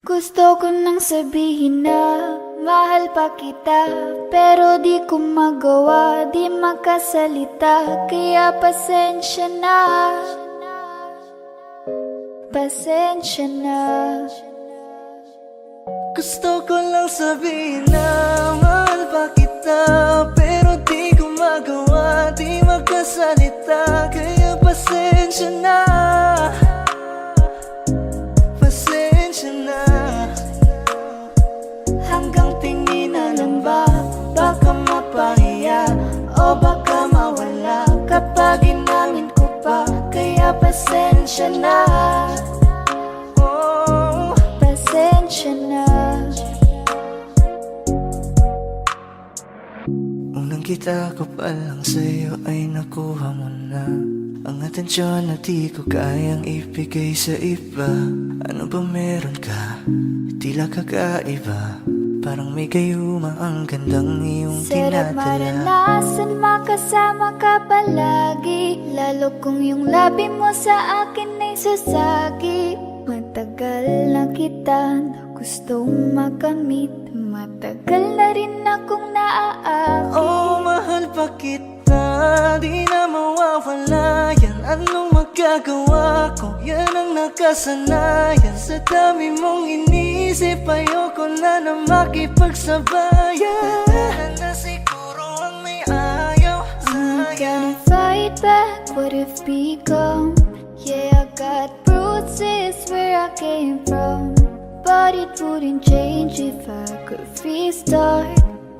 Gusto ko nang sabihin na mahal pa kita, pero di ko magawa, di makasalita. Kaya pasensya na, pasensya na. Gusto ko lang sabihin na mahal pa kita, pero di ko magawa, di makasalita. Kaya pasensya na, pasensya na. Hanggang tingin na lang ba, baka mapahiya o baka mawala kapag inamin ko pa. Kaya pasensya na, oh, Pasensya na. unang kita ko pa lang sa'yo ay nakuha mo na ang atensyon na di ko kayang ibigay sa iba. Ano ba meron ka? Tila kakaiba, parang may gayuma ang gandang iyong Sarap tinatala. maranasan, makasama ka palagi, lalo kung yung labi mo sa akin ay sasagi. Matagal na kita na gustong makamit, matagal na rin akong naaakit. Oh, mahal pa kita, di na mawawala yan. Anong magagawa ko? Yan ang nakasanayan. Sa dami mong inisip, ayoko na na makipagsabayan. Na siguro ang may ayaw I'm sa'yo. gonna fight back what if become. Yeah, I got bruises where I came from, but it wouldn't change if I could restart.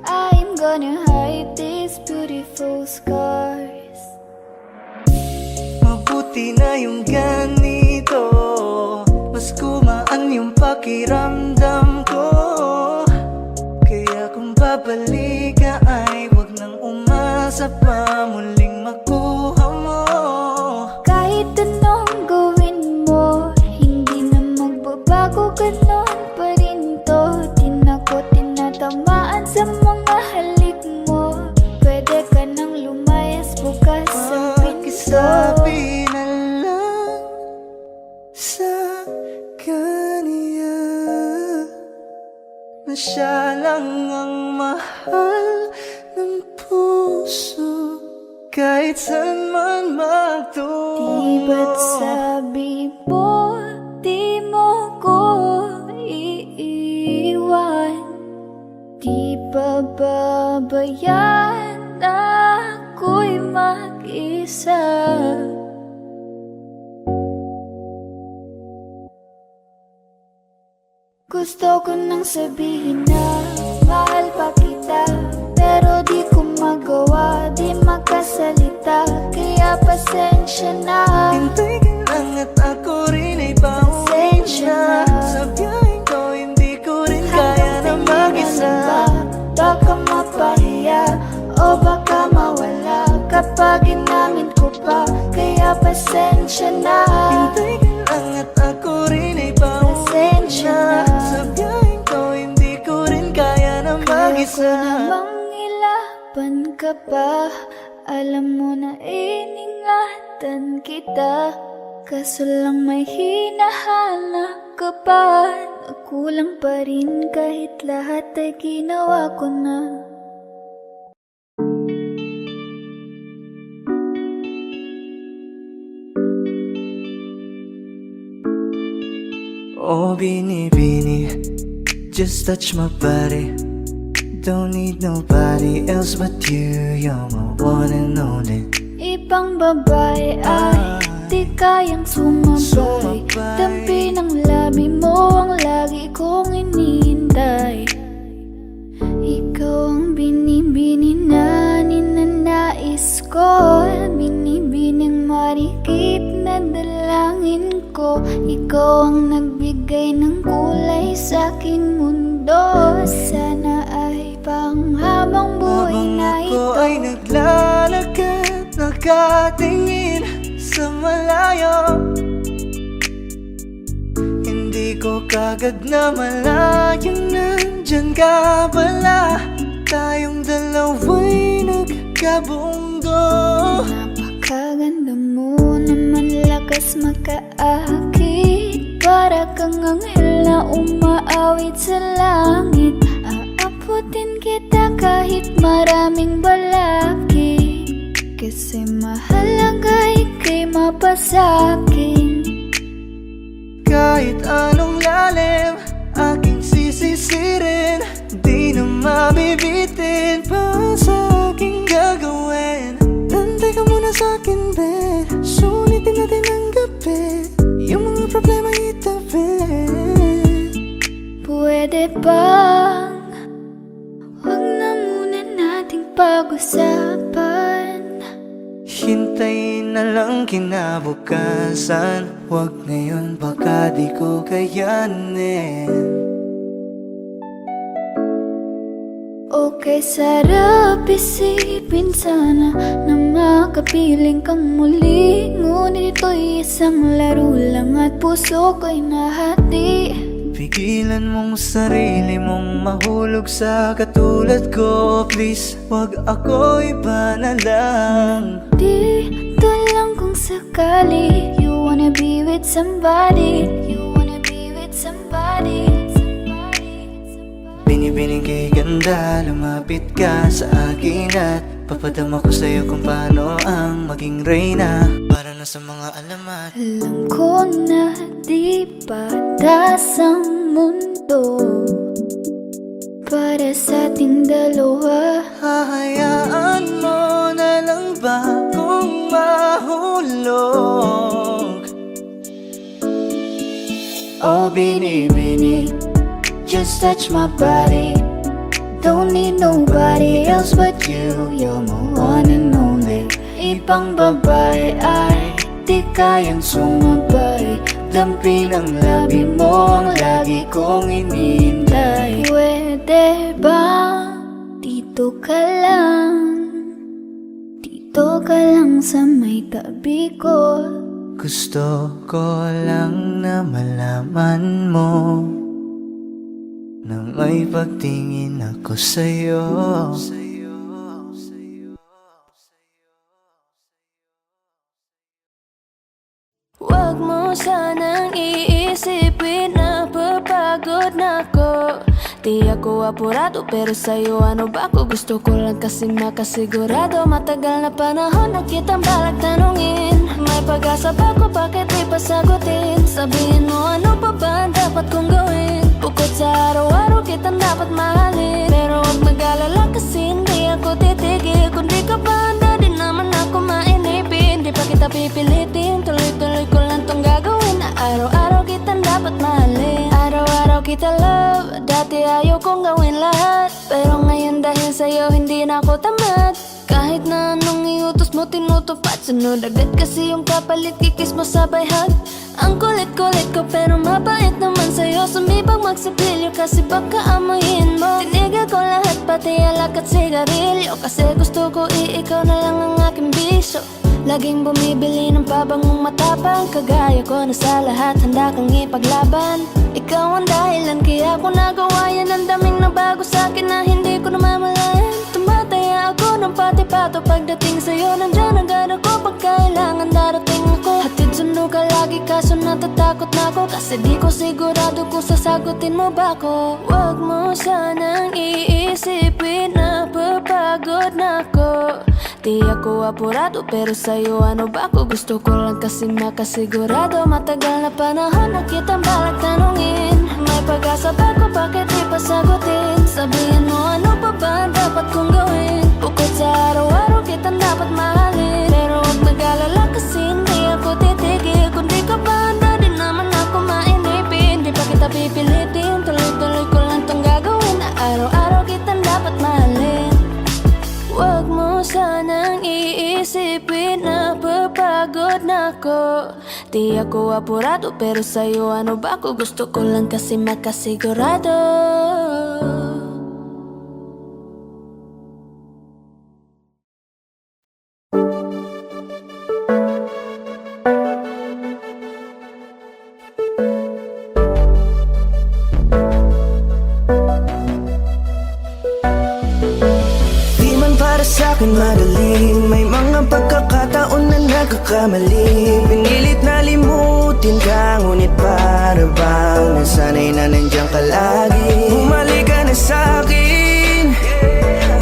I'm gonna hide these beautiful scars. Mabuti na yung ganito, mas gumaan yung pakiramdam ko. Kaya kung babalik ka ay wag nang umasa pa muling makuha mo. Kahit anong gawin mo, hindi na magbabago, ganon pa rin to. Di na ko tinatamaan sa mga halik mo. Pwede ka nang lumayas, bukas ang pinto. Pakisabi na lang sa kanya na siya lang ang mahal ng puso, kahit saan man magtungo. Di ba't sabi mo, di mo ko iiwan? Di ba babayaan ako'y mag-isa? Gusto ko nang sabihin na mahal pa kita, pero di ko magawa, di makasalita. Kaya pasensya na, Hintay ka lang at ako rin ay pauwi pasensya na. na. Sa biyaheng ko hindi ko rin kaya na mag-isa. Baka mapahiya o baka mawala kapag inamin ko pa. Kaya pasensya na, Hintay ka lang at ako rin ay pauwi pasensya na. na. Sa biyaheng ko hindi ko rin kaya na Kaya ko mag-isa. namang ilaban ka pa, alam mo na iningatan kita. Kaso lang may hinahanap ka pa, nagkulang pa rin kahit lahat ay ginawa ko na. Oh, binibini, just touch my body. Don't need nobody else but you. You're my one and only. Ibang babae ay di kayang sumabay. Dampi ng labi mo ang lagi kong iniintay. Ikaw ang binibini na ninanais ko, binibining marikit na dalangin ko. Ikaw ang nagbigay ng kulay sa aking mundo. Sana ay panghabang buhay na Habang ako ito. ay naglalakad, nakatingin sa malayo, hindi ko kagad na malayo, nandyan ka pala. Tayong dalawa'y nagkabunggo. Napakaganda mo naman, lakas makaakit para kang anghel na umaawit sa langit. Aabutin kita kahit maraming balakid, kasi mahalaga ika'y mapasakin. Kahit anong lalim, aking sisisirin, di na mabibitin pa sa aking gagawin. Nantay ka muna sa'kin, be, sulitin natin ang gabi, yung mga problema itabi. Pwede bang huwag na muna nating pag-usapan? Hintayin na lang kinabukasan, huwag ngayon baka di ko kayanin. Okay, sarap isipin sana na makapiling kang muli, ngunit ito'y isang laro lang at puso ko'y nahati. Pigilan mong sarili mong mahulog sa katulad ko, please, wag ako iba na lang. Dito lang kung sakali you wanna be with somebody, you wanna be with somebody. Binibining kay ganda, lumapit ka sa akin at papadama ko sa'yo kung paano ang maging reyna, para na sa mga alamat. Alam ko na di patas ang mundo para sa ating dalawa. Hahayaan mo na lang ba kung mahulog? Oh, bini, just touch my body. Don't need nobody else but you. You're my one and only. Ibang babae ay di kayang sumabay. Dampi ng labi mo ang lagi kong inihintay. Pwede ba dito ka lang sa may tabi ko? Gusto ko lang na malaman mo na may pagtingin ako sa'yo. Huwag mo sanang iisipin na papagod na ako. Di ako apurado pero sa'yo ano ba ako? Gusto ko lang kasi makasigurado. Matagal na panahon na kitang balak tanungin, may pag-asa ba ko, bakit di pa sagutin? Sabihin mo ano pa ba ang dapat kong gawin? Bukod sa araw-araw kitang dapat mahalin, pero huwag mag-alala kasi hindi ako titigil. Kung di ka pa handa, di naman ako mainipin. Di pa kita pipilitin, tuloy-tuloy ko lang tong gagawin. Na araw-araw kitang dapat mahalin, araw-araw kita love. Dati ayaw kong gawin lahat, pero ngayon dahil sa'yo hindi na ako tamad. Kahit na anong iutos mo tinutupad, sunod agad kasi yung kapalit, kikis mo sabay hug. Ang kulit-kulit ko pero mabait naman sa'yo, sumibang magsipilyo kasi baka amoyin mo. Tinigal ko lahat pati alak at sigarilyo, kasi gusto ko ikaw na lang ang aking bisyo. Laging bumibili ng pabangong matapang, kagaya ko na sa lahat handa kang ipaglaban. Ikaw ang dahilan kaya ko nagawa yan, ang daming nabago sa'kin na hindi ko namamalayan. Tumataya ako ng pati-pato pagdating sa'yo, nandyan agad ako pag kailangan darating ako. Hatid sundo ka lagi kaso natatakot na ako, kasi di ko sigurado kung sasagutin mo ba ko. Huwag mo sanang iisipin na papagod na ako. Di ako apurado pero sa'yo ano ba ako? Gusto ko lang kasi makasigurado. Matagal na panahon na kitang balak tanungin, may pag-asa ba ko, bakit di pa sagutin? Sabihin mo ano pa ba ang dapat kong gawin? Bukod sa araw-araw kitang dapat mahalin, pero huwag mag-alala kasi hindi ako titigil. Kung di ka pa handa, di naman ako mainipin. Di pa kita pipilitin, tuloy-tuloy ko lang tong gagawin. Na araw-araw kitang dapat mahalin. Huwag mo sanang iisipin na papagod na ako. Di ako apurado pero sa'yo ano ba ako? Gusto ko lang kasi makasigurado. Sa'kin madaling, may mga pagkakataon na nagkakamali. Pinilit na limutin ka, ngunit para bang nasanay na nandiyan ka lagi. Bumalik ka na sa'kin,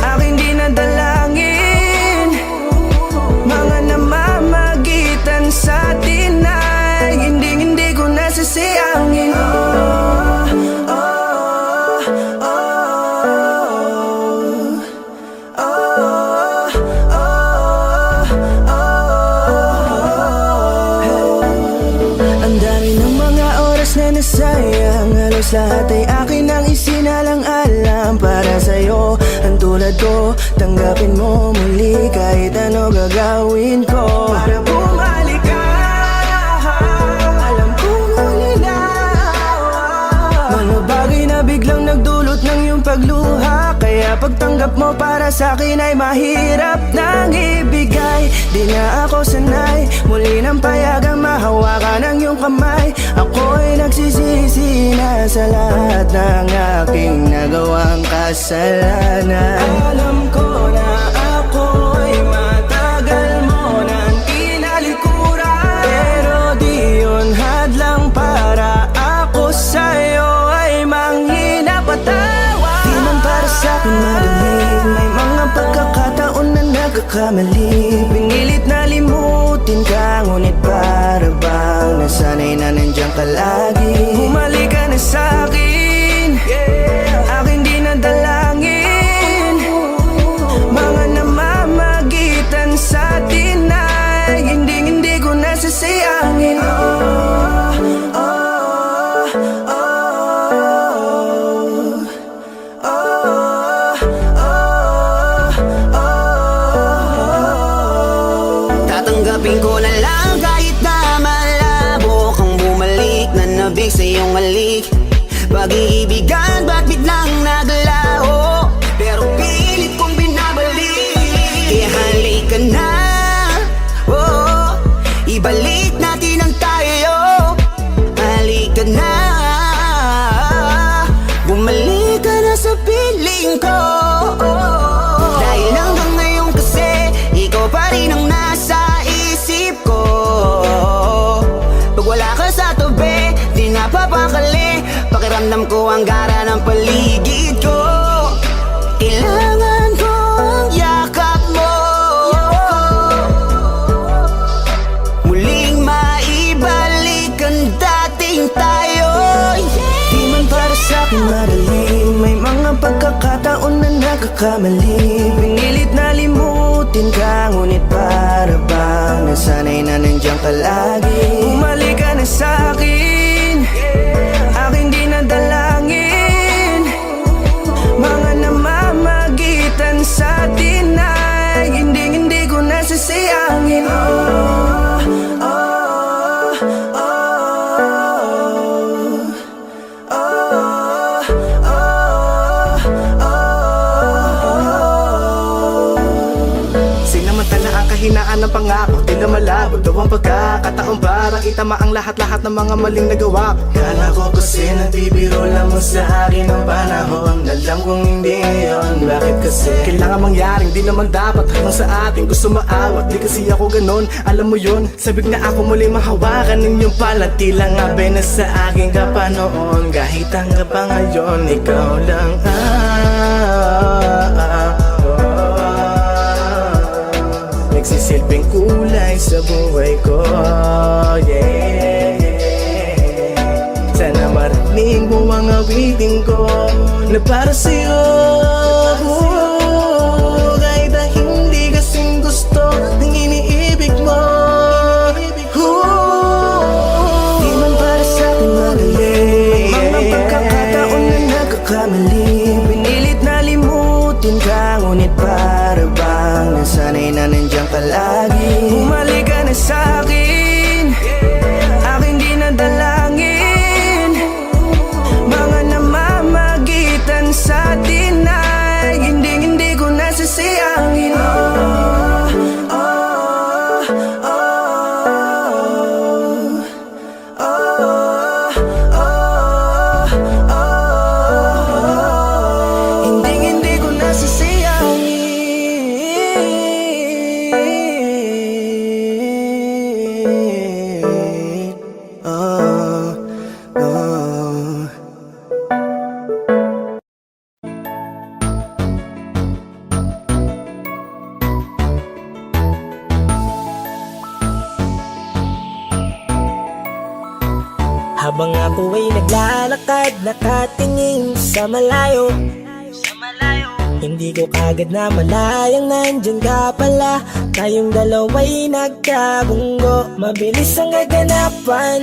aking di nadalangin. Mga namamagitan sa atin ay hindi ko nasasayangin. Ang dami ng mga oras na nasayang, halos lahat ay akin ang isinalang-alam para sa'yo. Ang tulad ko, tanggapin mo muli kahit ano gagawin ko para bumalik ka. Alam kong ulinaw mga bagay na biglang nagdulot ng iyong pagluha, kaya pagtanggap mo para sa'kin ay mahirap nang ibigay. Di na ako sanay, muli nang payagang mahawakan ang iyong kamay. Ako'y nagsisisi na sa lahat ng aking nagawang kasalanan. Alam ko na ako'y matagal mo nang tinalikuran, pero di yun hadlang para ako sa'yo ay manghina patawa. Di man para sa'kin madali, may mga pagkakataon na nagkakamali. Pinilit na limutin ka, ngunit para bang nasanay na nandiyan ka lagi. Bumalik ka na sa'kin, aking di nadalangin. Mga namamagitan sa atin ay hindi ko nasasayangin. Tatanggapin ko na lang kahit na malabo kang bumalik na nabig sa iyong halik. Pag-iibigan ba't biglang naglaho, pero pilit kong binabalik. Kaya halika na, oh, ibalik natin ang tayo. Halika na, bumalik ka na sa piling ko. Dahil hanggang ngayon kasi ikaw pa rin ang nasa isip ko. Pag wala ka sa tabi, di napapakali. Pakiramdam ko ang gara ng paligid ko. Kailangan ko ang yakap mo, muling maibalik ang dating tayo. Di man para sa'kin madali, may mga pagkakataon na nagkakamali. Pinilit na limutin ka, ngunit para bang nasanay na nandiyan ka lagi. Bumalik ka na sa'kin, aking di nadalangin. Mga namamagitan sa atin ay hindi ko nasasayangin. Sinamantala ang kahinaan ng pangako, di na malabo daw ang pagkakataon para itama ang lahat-lahat ng mga maling nagawa. Kala ko kasi nagbibiro lamang sa akin ang panahon. Alam kong hindi yun, bakit kasi? Kailangan mangyaring di naman dapat hanggang sa atin gusto maawat. Di kasi ako ganon, alam mo yun. Sabik na ako muli mahawakan ninyong palat. Tila nga na sa akin ka pa noon. Kahit hanggang pa ngayon, ikaw lang nagsisilbing kulay sa buhay ko, yeah. Sana marinig mo ang awitin ko na para sa'yo, kahit na hindi kasing gusto ng iniibig mo. Di man para sa'kin madali, mga pagkakataon na nagkakamali. Pinilit na limutin ka, ngunit para bang nasanay na nandiyan ka lagi. Bumalik ka na sa'kin, aking di nadalangin. Mga namamagitan sa atin ay hindi Ako ay naglalakad, nakatingin sa malayo. Hindi ko kagad na malayang nandyan ka pala. Tayong dalawa'y nagkabunggo. Mabilis ang kaganapan,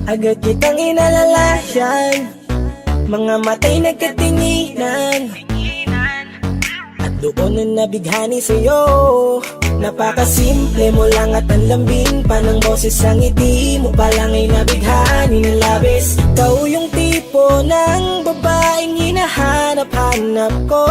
agad kitang inalalayan. Mga matay nagkatinginan, at doon na nabighani sa'yo. Napakasimple mo lang at ang lambing pa ng boses. Ang ngiti mo pa lang ay nabighani ng labis. Ikaw yung tipo ng babaeng hinahanap-hanap ko.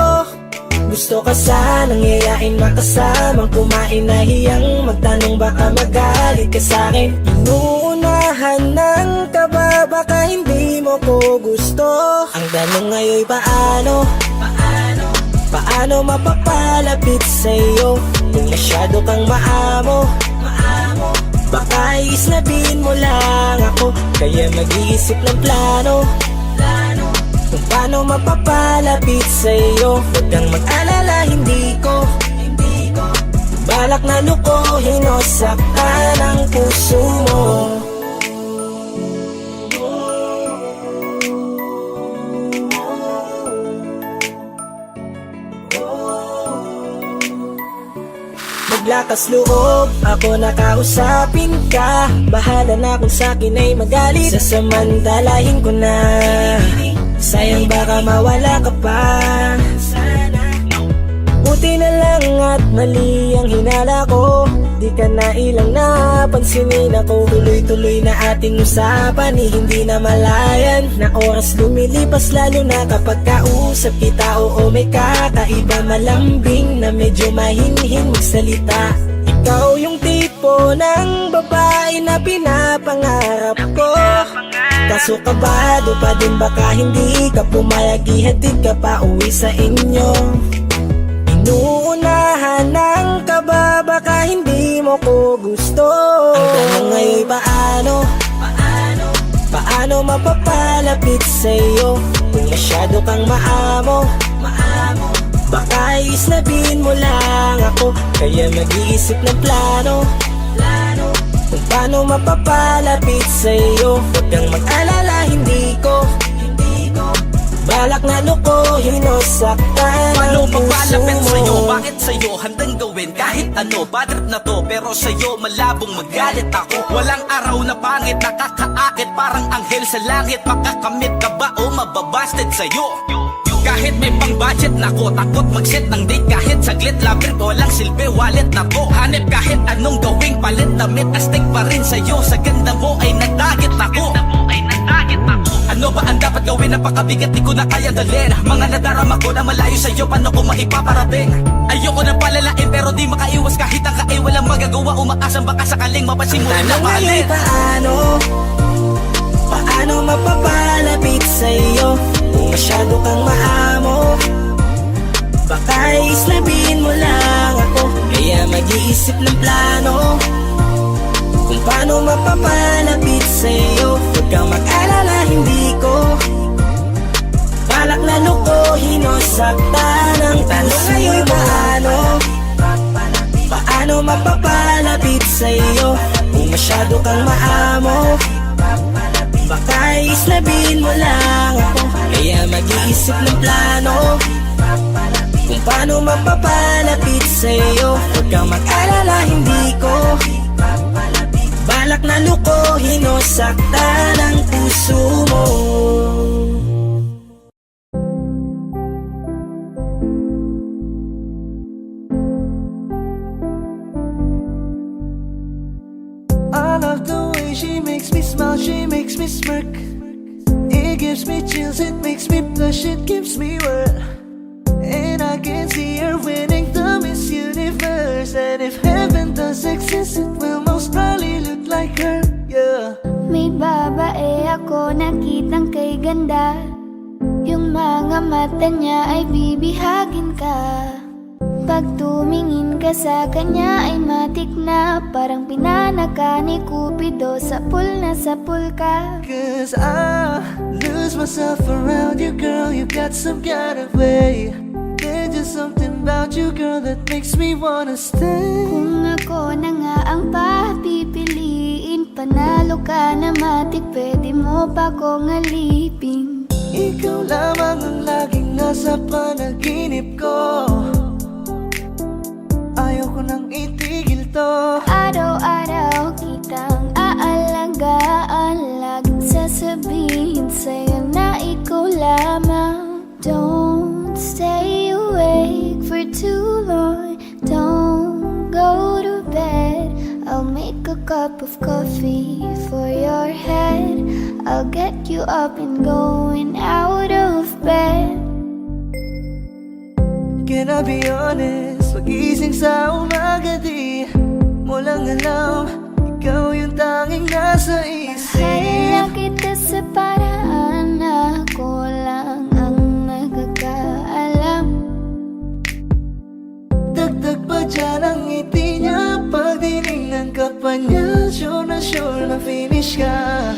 Gusto ka sanang yayain, makasamang kumain, nahiyang magtanong baka magalit ka sa'kin. Inuunahan ng kaba, baka hindi mo ko gusto. Ang tanong ngayon paano? Paano mapapalapit sa'yo kung masyado kang maamo? Baka islabin mo lang ako, kaya mag-iisip ng plano kung paano mapapalapit sa'yo. Huwag kang mag-alala, hindi ko balak na lukuhin o saktan ang puso mo. Maglakas loob, ako nakausapin ka. Bahala na kung sa'kin ay magalit, sasamantalahin ko na. Sayang baka mawala ka pa. Buti na lang at mali ang hinala ko. Di ka na ilang napansinin ako. Tuloy-tuloy na ating usapan, hindi na malayan. Na oras lumilipas lalo na kapag kausap kita. Oo, may kakaiba, malambing na medyo mahinhin magsalita. Ikaw yung tipo ng babae na pinapangarap ko. Kaso kabado pa din, baka hindi ka pumayag, ihatid ka pa uwi sa inyo. Inuunahan ng kaba, baka hindi mo ko gusto. Ang tanong ngayon paano? Paano mapapalapit sa'yo kung masyado kang maamo? Baka islabin mo lang ako, kaya mag-iisip ng plano kung paano mapapalapit sa'yo. Huwag kang mag-alala, hindi ko balak na lukuhin o saktan Paano ang puso mapalapit sa'yo? mo. Bakit sa'yo handang gawin kahit ano? Bad trip na to, pero sa'yo malabong magalit ako. Walang araw na pangit, nakakaakit parang anghel sa langit. Makakamit ka ba o mababasted sa'yo? Kahit may pang budget na ko, takot mag-set ng date kahit saglit. Love trip, walang silbi, wallet na to. Hanip kahit anong gawing palit, damit astig pa rin sa'yo. Sa ganda mo ay nagdagit ako. Ano ba ang dapat gawin? Napakabigat, di ko na kayang dalhin. Mga nadarama ko na malayo sa'yo, paano ko maipaparating? Ayoko na palalain pero di makaiwas kahit ang kae. Walang magagawa, umaasang baka sakaling mapansin mo rin na Tanong mahalin. ngayon paano mapapalapit sa'yo kung masyado kang maamo? Baka islabin mo lang ako, kaya mag-iisip ng plano kung paano mapapalapit sa'yo. Huwag kang mag-alala, hindi ko balak na lukuhin o saktan ang puso mo. Paano mapapalapit sa'yo kung masyado kang maamo? Baka islabin mo lang ako, kaya mag-iisip ng plano kung paano mapapalapit sa'yo. Huwag kang mag-alala, hindi ko balak na lukuhin o saktan ang puso mo. I love the way she makes me smile, she makes me smirk. It gives me chills, it makes me blush, it gives me word. And I can see her winning the Miss Universe. And if heaven does exist, it will most probably look like her, yeah. May babae ako nakitang kay ganda. Yung mga mata niya ay bibihagin ka. Pag tumingin ka sa kanya ay matik na. Parang pinanaka ni Cupido, sapul na sapul ka. Cause I lose myself around you, girl. You got some kind of way. There's just something about you, girl, that makes me wanna stay. Kung ako na nga ang papipiliin, panalo ka na matik, pwede mo pa kong alipin. Ikaw lamang ang laging nasa panaginip ko. Ayaw ko nang itigil to. Araw-araw kitang aalagaan, laging sasabihin sa'yo na ikaw lamang. Don't stay awake for too long, don't go to bed. I'll make a cup of coffee for your head. I'll get you up and going out of bed. Can I be honest? Pag-ising sa umaga di mo lang alam, ikaw yung tanging nasa isip. Mahal kita sa paraan na ako lang ang nagkakaalam. Dagdag pa dyan ang ngiti niya, pag dinignan ka pa niya, sure na finish ka.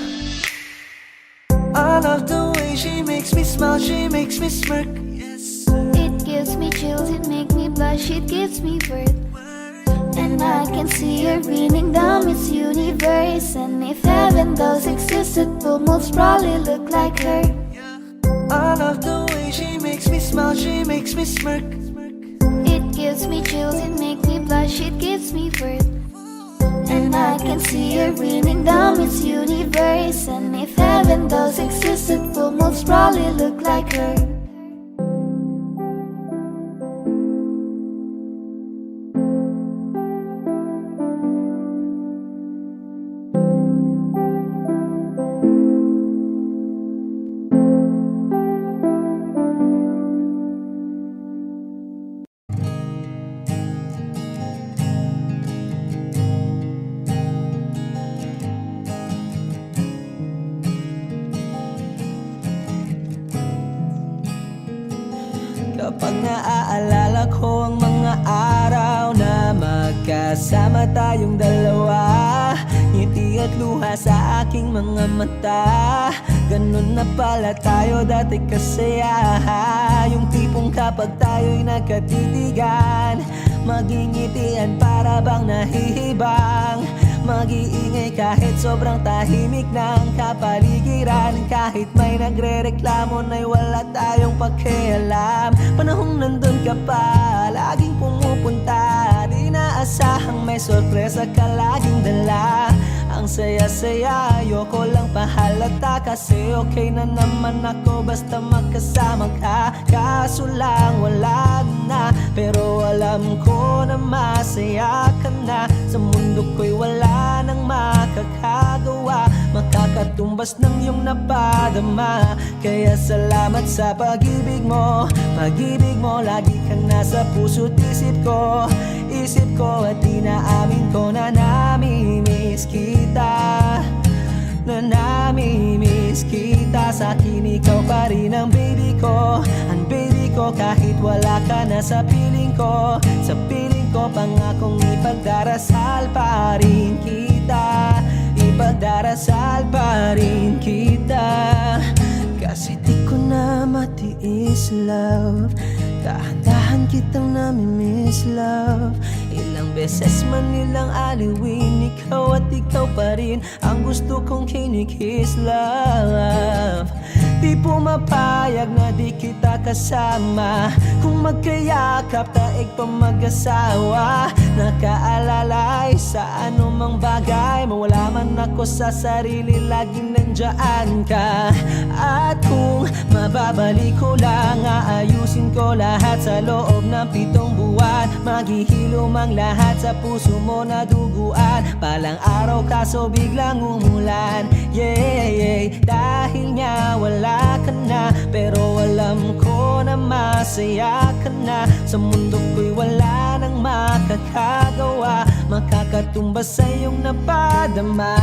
I love the way she makes me smile, she makes me smirk. Yes, It gives me chills, it makes me blush, it gives me birth. And I can see her reading down Miss Universe. And if heaven does exist, it will most probably look like her. I love the way she makes me smile, she makes me smirk. It gives me chills, it makes me blush, it gives me birth. And I can see her reading down Miss Universe. And if heaven does exist, it will most probably look like her. Kapag naaalala ko ang mga araw na magkasama tayong dalawa, ngiti at luha sa aking mga mata. Ganun na pala tayo dati kasaya. Yung tipong kapag tayo'y nagkatitigan, magingitian para bang nahihibang. Mag-iingay kahit sobrang tahimik ng kapaligiran. Kahit may nagre-reklamo na'y wala tayong pakialam. Panahong nandun ka pa, laging pumupunta. Di naasahang may sorpresa ka laging dala. Ang saya-saya, ayoko lang pahalata. Kasi okay na naman ako basta magkasama ka. Kaso lang wala na, pero alam ko na masaya ka na. Sa mundo ko'y wala nang makakagawa, makakatumbas ng iyong napadama. Kaya salamat sa pag-ibig mo. Pag-ibig mo, lagi kang nasa puso't isip ko. Isip ko at inaamin ko na namimiss kita. Na namimiss kita. Sa akin ikaw pa rin ang baby ko. Ang baby ko kahit wala ka na sa piling ko. Sa piling ko pangakong ipagdarasal pa rin kita. Ipagdarasal pa rin kita. Kasi di ko na matiis love. Dahan-dahan kitang namimiss love. Ilang beses man nilang aliwin, ikaw at ikaw pa rin ang gusto kong kinikiss love. Di pumapayag na di kita kasama. Kung magkayakap taig pa mag-asawa. Nakaalalay sa anumang bagay. Mawala man ako sa sarili, laging nandiyan ka. At kung mababalik ko lang, aayusin ko lahat sa loob ng 7 buwan. Maghihilom ang lahat sa puso mo na duguan. Palang araw kaso biglang umulan. Yeah, yeah. Dahil nga wala ka na, pero alam ko na masaya ka na. Sa mundo ko'y wala nang makakagawa, makakatumbas sa iyong napadama.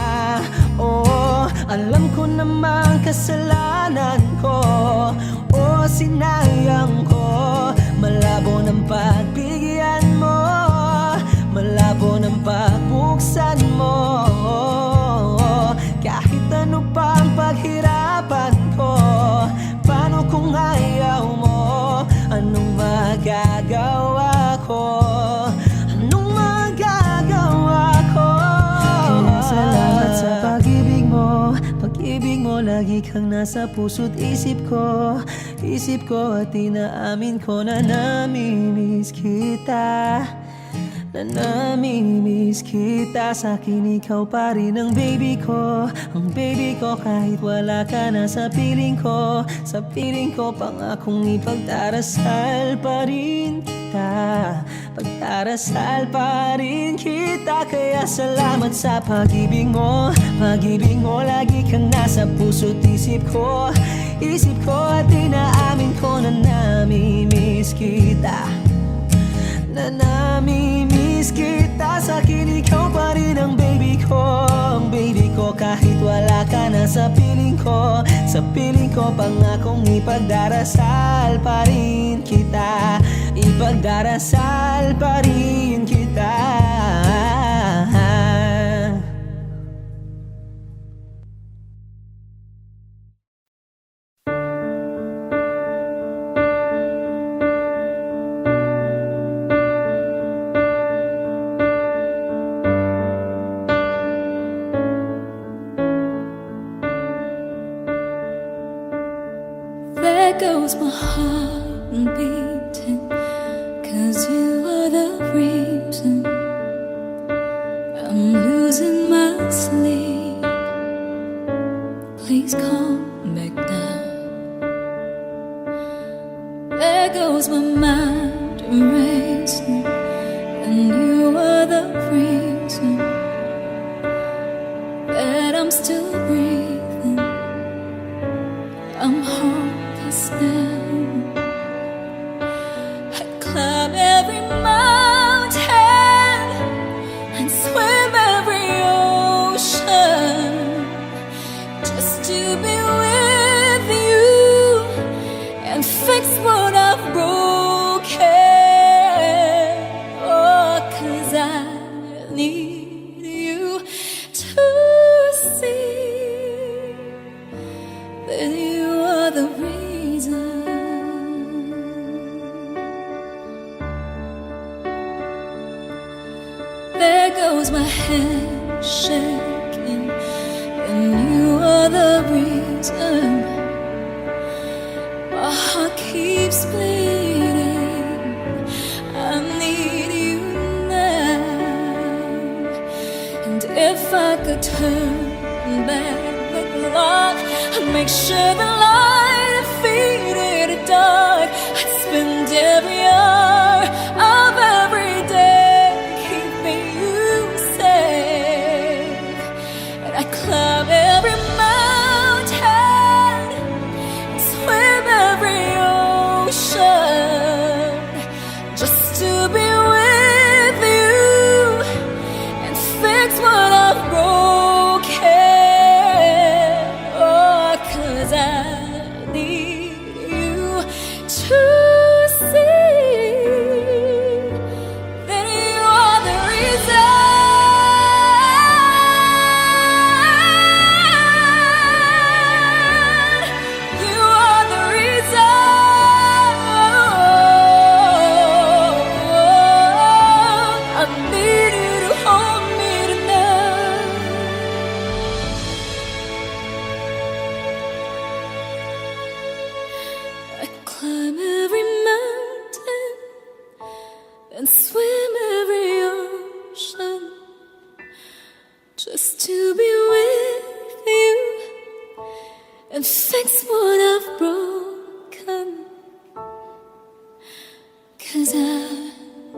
Oh, alam ko namang kasalanan ko. Oh, sinayang ko. Malabo ng pagbigyan mo, malabo ng pagbuksan mo. Kahit ano pang paghirapan ko, paano kung ayaw mo? Anong magagawa ko? Anong magagawa ko? Kaya salamat sa lagi kang nasa puso't isip ko. Isip ko at inaamin ko na namimiss kita. Na namimiss kita. Sa'kin ikaw pa rin ang baby ko. Ang baby ko kahit wala ka na sa piling ko. Sa piling ko pangakong ipagdarasal pa rin kita. Pagdarasal pa rin kita. Kaya salamat sa pag-ibig mo. Pag-ibig mo lagi kang nasa puso't isip ko. Isip ko at inaamin ko na namimiss kita. Na namimiss kita. Sa'kin ikaw pa rin ang baby ko. Ang baby ko kahit wala ka na sa piling ko. Sa piling ko pangakong ipagdarasal pa rin kita. Ipagdarasal pa rin kita. There goes my heart beating, 'cause you are the reason I'm losing my sleep. Please come back now. There goes my mind racing, and you are the reason that I'm still breathing. I'm hopeless now. I'd climb every mountain and swim every ocean just to be with you and fix what I've broken. Oh, 'cause I need you to see that you are the reason. There goes my head shaking, and you are the reason. My heart keeps bleeding. I need you now. And if I could turn back the clock, I'd make sure the light defeated the dark. I'd spend every hour of every day keeping you safe. And I'd climb every mountain and swim every ocean just to be with you and fix what I've broken. Oh, 'cause I need you to see that you are the reason. You are the reason. I need you to hold me tonight. I'd climb every mountain and swim every ocean just to be with you and fix what I've broken. 'Cause I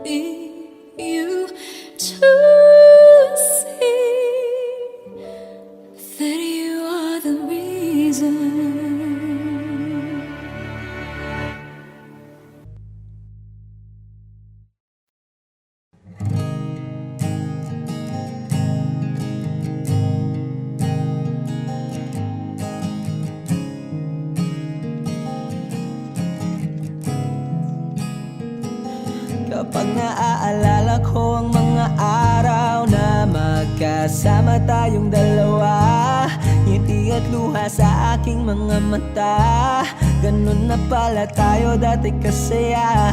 need you to see that you are the reason. Kapag naaalala ko ang mga araw na magkasama tayong dalawa, ngiti at luha sa aking mga mata. Ganun na pala tayo dati kasaya.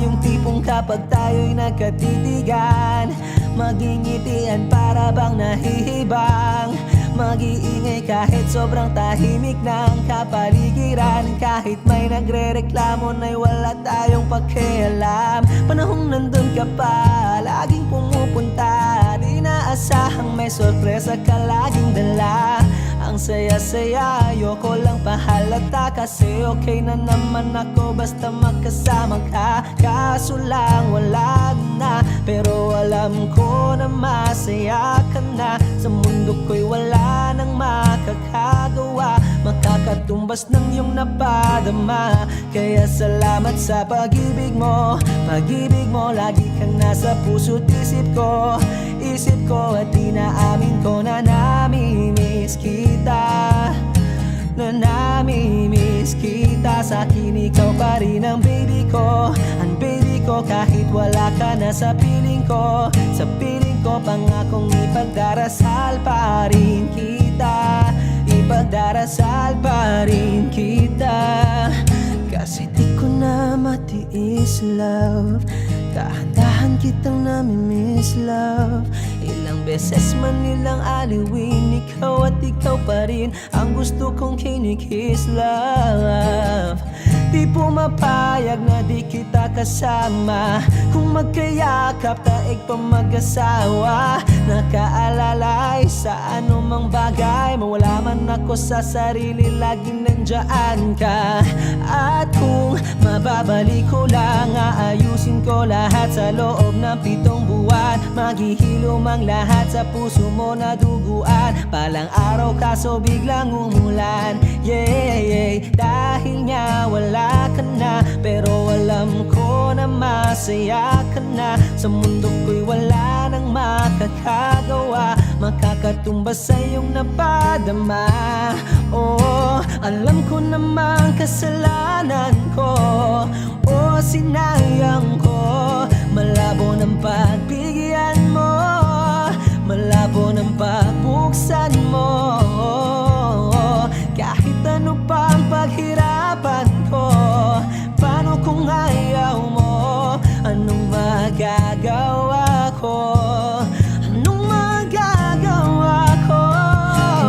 Yung tipong kapag tayo'y nagkatitigan, magingitian para bang nahihibang. Mag-iingay kahit sobrang tahimik ng kapaligiran. Kahit may nagre-reklamo na'y wala tayong pakialam. Panahong nandun ka pa, laging pumupunta. Di naasahang may sorpresa ka laging dala. Ang saya-saya, ayoko lang pahalata. Kasi okay na naman ako basta magkasama ka. Kaso lang wala na, pero alam ko na masaya ka na. Sa mundo ko'y wala nang makakagawa, makakatumbas ng iyong napadama. Kaya salamat sa pag-ibig mo. Pag-ibig mo, lagi kang nasa puso't isip ko. Isip ko at inaamin ko na namimiss kita. Na namimiss kita. Sa'kin ikaw pa rin ang baby ko. Ang baby ko kahit wala ka na sa piling ko. Sa piling ko pangakong ipagdarasal pa rin kita. Ipagdarasal pa rin kita. Kasi di ko na matiis love. Dahan-dahan kitang namimiss love. Ilang beses man nilang aliwin, ikaw at ikaw pa rin ang gusto kong kinikiss love. Di pumapayag na di kita kasama. Kung magkayakap taig pa mag-asawa. Nakaalalay sa anumang bagay. Mawala man ako sa sarili, laging nandiyan ka. At kung mababalik ko lang, aayusin ko lahat sa loob ng 7 buwan. Maghihilom ang lahat sa puso mo na duguan. Palang araw kaso biglang umulan. Yeah, dahil nga wala ka na, pero alam ko na masaya ka na. Sa mundo ko'y wala nang makakagawa, makakatumbas sa iyong napadama. Oh, alam ko namang kasalanan ko. Oh, sinayang ko. Malabo ng pagbigyan mo, malabo ng pagbuksan mo. Kahit ano pa ang paghirapan ko, paano kung ayaw mo? Anong magagawa ko? Anong magagawa ko?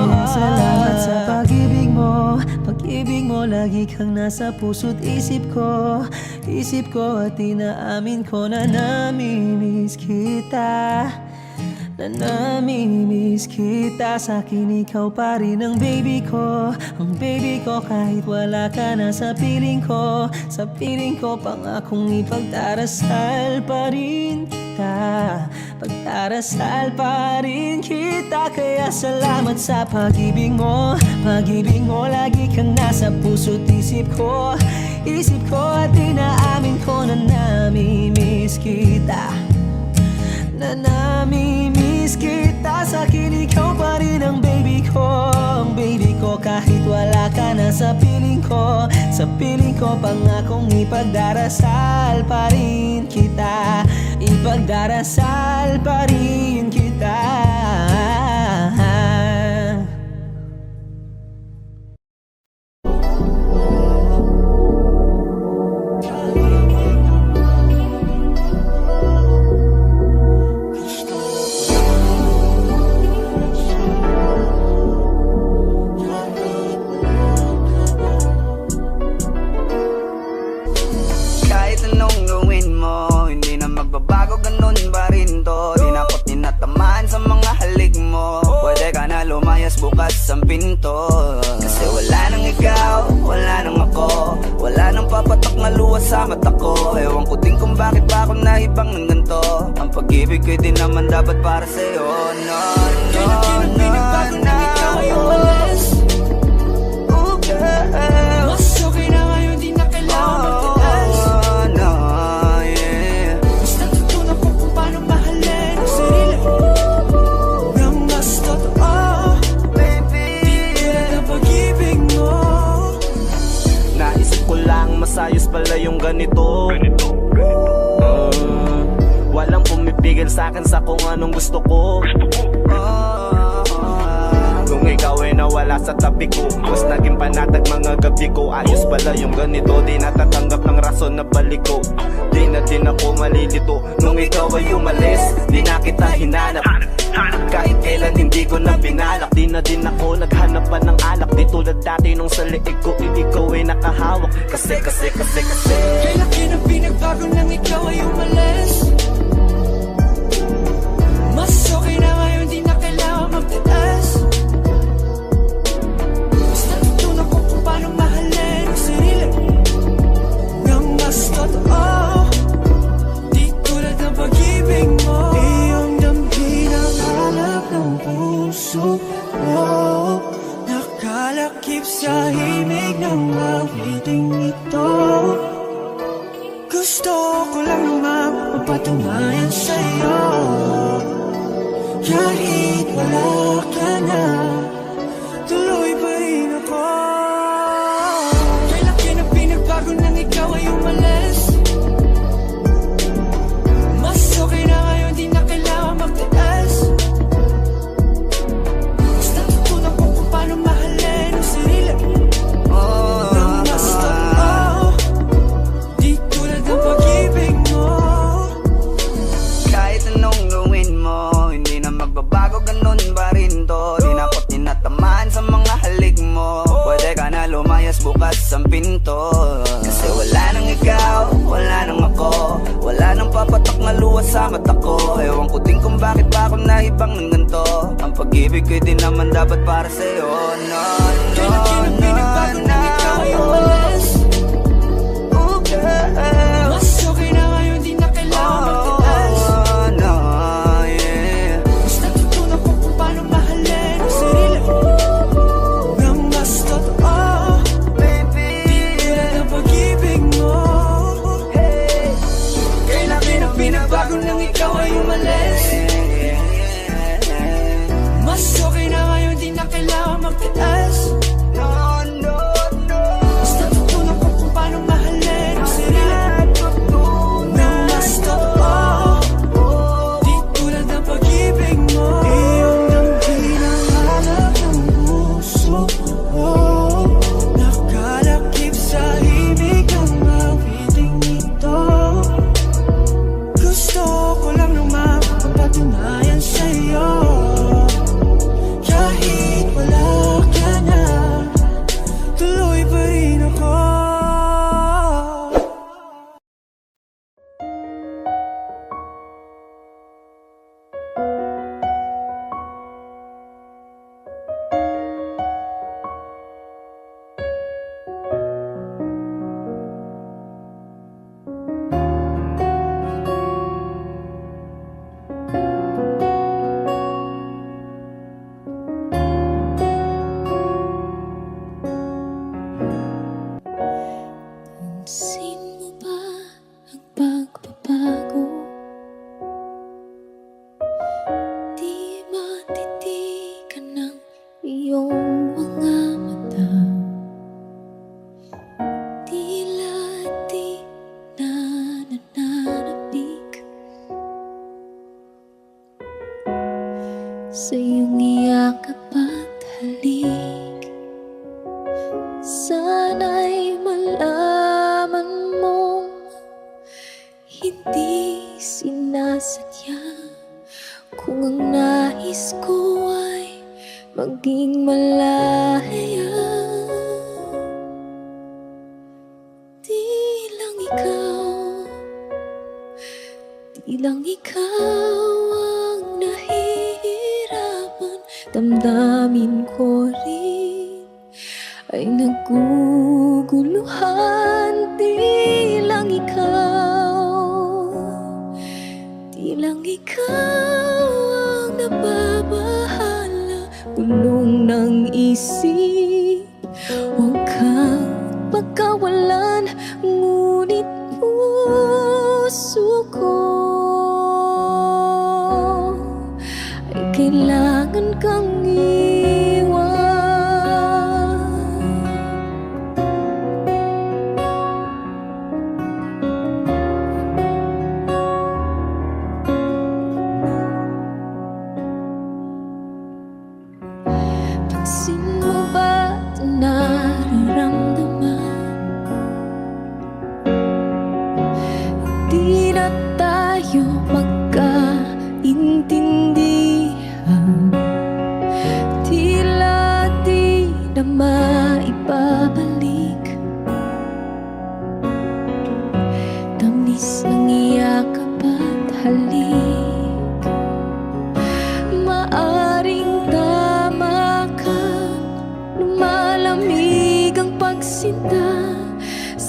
Kaya salamat sa pag-ibig mo. Pag-ibig mo, lagi kang nasa puso't isip ko. Isip ko at inaamin ko na namimiss kita. Na namimiss kita. Sa'kin ikaw pa rin ang baby ko. Ang baby ko kahit wala ka na sa piling ko. Sa piling ko pangakong ipagdarasal pa rin kita. Pagdarasal pa rin kita. Kaya salamat sa pag-ibig mo. Pag-ibig mo, lagi kang nasa puso't isip ko. Isip ko at inaamin ko na namimiss kita. Na namimiss kita. Sa'kin ikaw pa rin ang baby ko. Ang baby ko kahit wala ka na sa piling ko. Sa piling ko pangakong ipagdarasal pa rin kita. Ipagdarasal pa rin kita. Bukas ang pinto. Kasi wala nang ikaw, wala nang ako. Wala nang papatok na luwas sa mata ko. Ewan ko din kung bakit ba ako naibang ng ganito. Ang pag-ibig ko'y di naman dapat para sa'yo. No, no, no, no, no. Ikaw ay umalis. Oh girl, mas okay na ngayon, di na kailangan magtigas. Oh no, yeah. Basta tutunan ko kung paano mahalin ang sarili nang mas totoo. Masayos pala yung ganito. Walang pumipigil sa'kin sa kung anong gusto ko. Kung ikaw ay nawala sa tabi ko, mas naging panatag mga gabi ko. Ayos pala yung ganito, di natatanggap ng rason na balik ko. Di na din ako malilito nung ikaw ay umalis. Di na kita hinanap, Kahit kailan hindi ko na binalak, di na din ako naghanap pa ng alak. Di tulad dati nung sa liig ko, ikaw ay nakahawak. Kasi Kailan kinang pinagbago nang ikaw ay umalis? Mas okay na ngayon, di na kailangan magtiis. Mas natutunan ko kung paano mahalin ang sarili nang mas totoo, di tulad ng pag-ibig mo. Iyong damhin ang hanap ng puso mo, nakalakip sa himig ng awiting ito. Gusto ko lang naman mapatunayan sa'yo, kahit wala ka na, tuloy pa rin ako. Kailan ka na pinagbago nang ikaw ay umalis? Mas okay na ngayon, di na kailangan magtiis. Mas natutunan ko kung paano mahalin ang sarili nang mas totoo, di tulad ng pag-ibig mo. Kahit anong gawin mo, hindi na magbabago, ganun pa rin to. Di na ako't tinatamaan sa mga halik mo. Pwede ka na lumayas, bukas ang pinto. Kasi wala nang ikaw, wala nang ako, wala nang papatak na luha sa mata ko. Ewan ko din kung bakit ba ako naibang ng ganito. Ang pag-ibig ko'y di naman dapat para sa'yo. No, Kailan ka na pinagbago nang ikaw ay umalis? Oh, girl. Mas okay na ngayon, di na kailangan magtiis. Oh, no, yeah. Mas natutunan ko kung paano mahalin ang sarili nang mas totoo, Baby, di tulad ng pag-ibig mo. Kailan ka na pinagbago nang ikaw ay umalis? Mas okay na ngayon, di na kailangan magtiis. no, no, no. Mas natutunan ko kung paano mahalin ang sarili nang mas totoo, di tulad ng pag-ibig mo. Iyong damhin ang hanap ng puso mo, nakalakip sa himig ng awiting ito. Gusto ko lang naman mapatunayan sa'yo, kahit wala ka na, tuloy pa rin ako. Pansin mo ba ang pagbabago? Di matitigan ng iyong mga mata, tila di na nananabik sa iyong iyakap at halik. Sana'y malaman mong hindi sinasadya, kung ang nais ko ay maging malaya. Di lang ikaw ang nahihirapan, damdamin ko rin ay naguguluhan. Di lang ikaw ang nababahala, gulong ng isip, huwag kang pagkawalan, ngunit puso ko ay kailangan kang iwan. Pansin mo ba ito nararamdaman? Hindi na tayo magkaintindihan.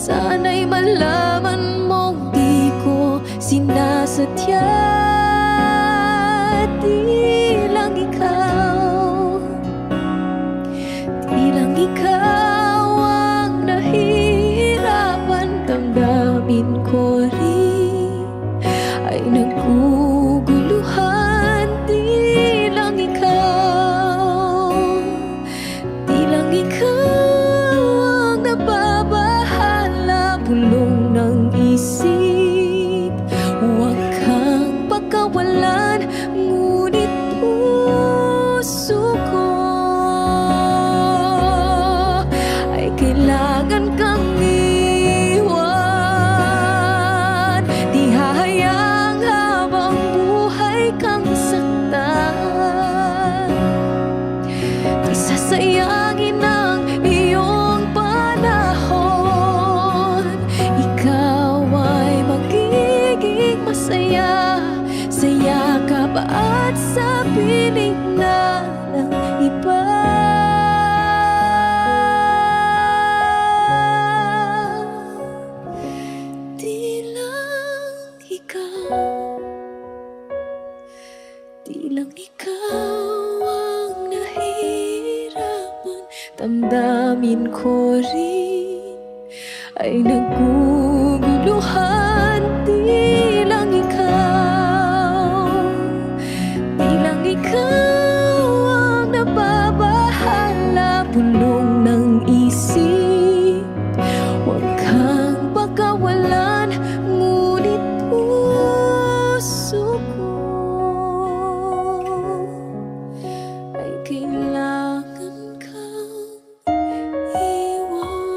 Sana'y malaman mong di ko sinasadya. Di lang ikaw, di lang ikaw ang nahihirapan. Damdamin ko rin ay naguguluhan. Di lang ikaw, di lang ikaw ang nababahala. Bulong ng isip, huwag kang pagkawalan. Ngunit puso ko ay kailangan kang iwan. Di hahayang habang buhay kang saktan. Di sasayangin ang iyong panahon. Ikaw ay magiging masaya sa yakap at sa piling na ng iba. Di lang ikaw, di lang ikaw ang nahihirapan. Damdamin ko rin ay naguguluhan. Di lang ikaw, di lang ikaw ang nababahala. Bulong ng isip, huwag kang pagkawalan. Ngunit puso ko ay kailangan kang iwan.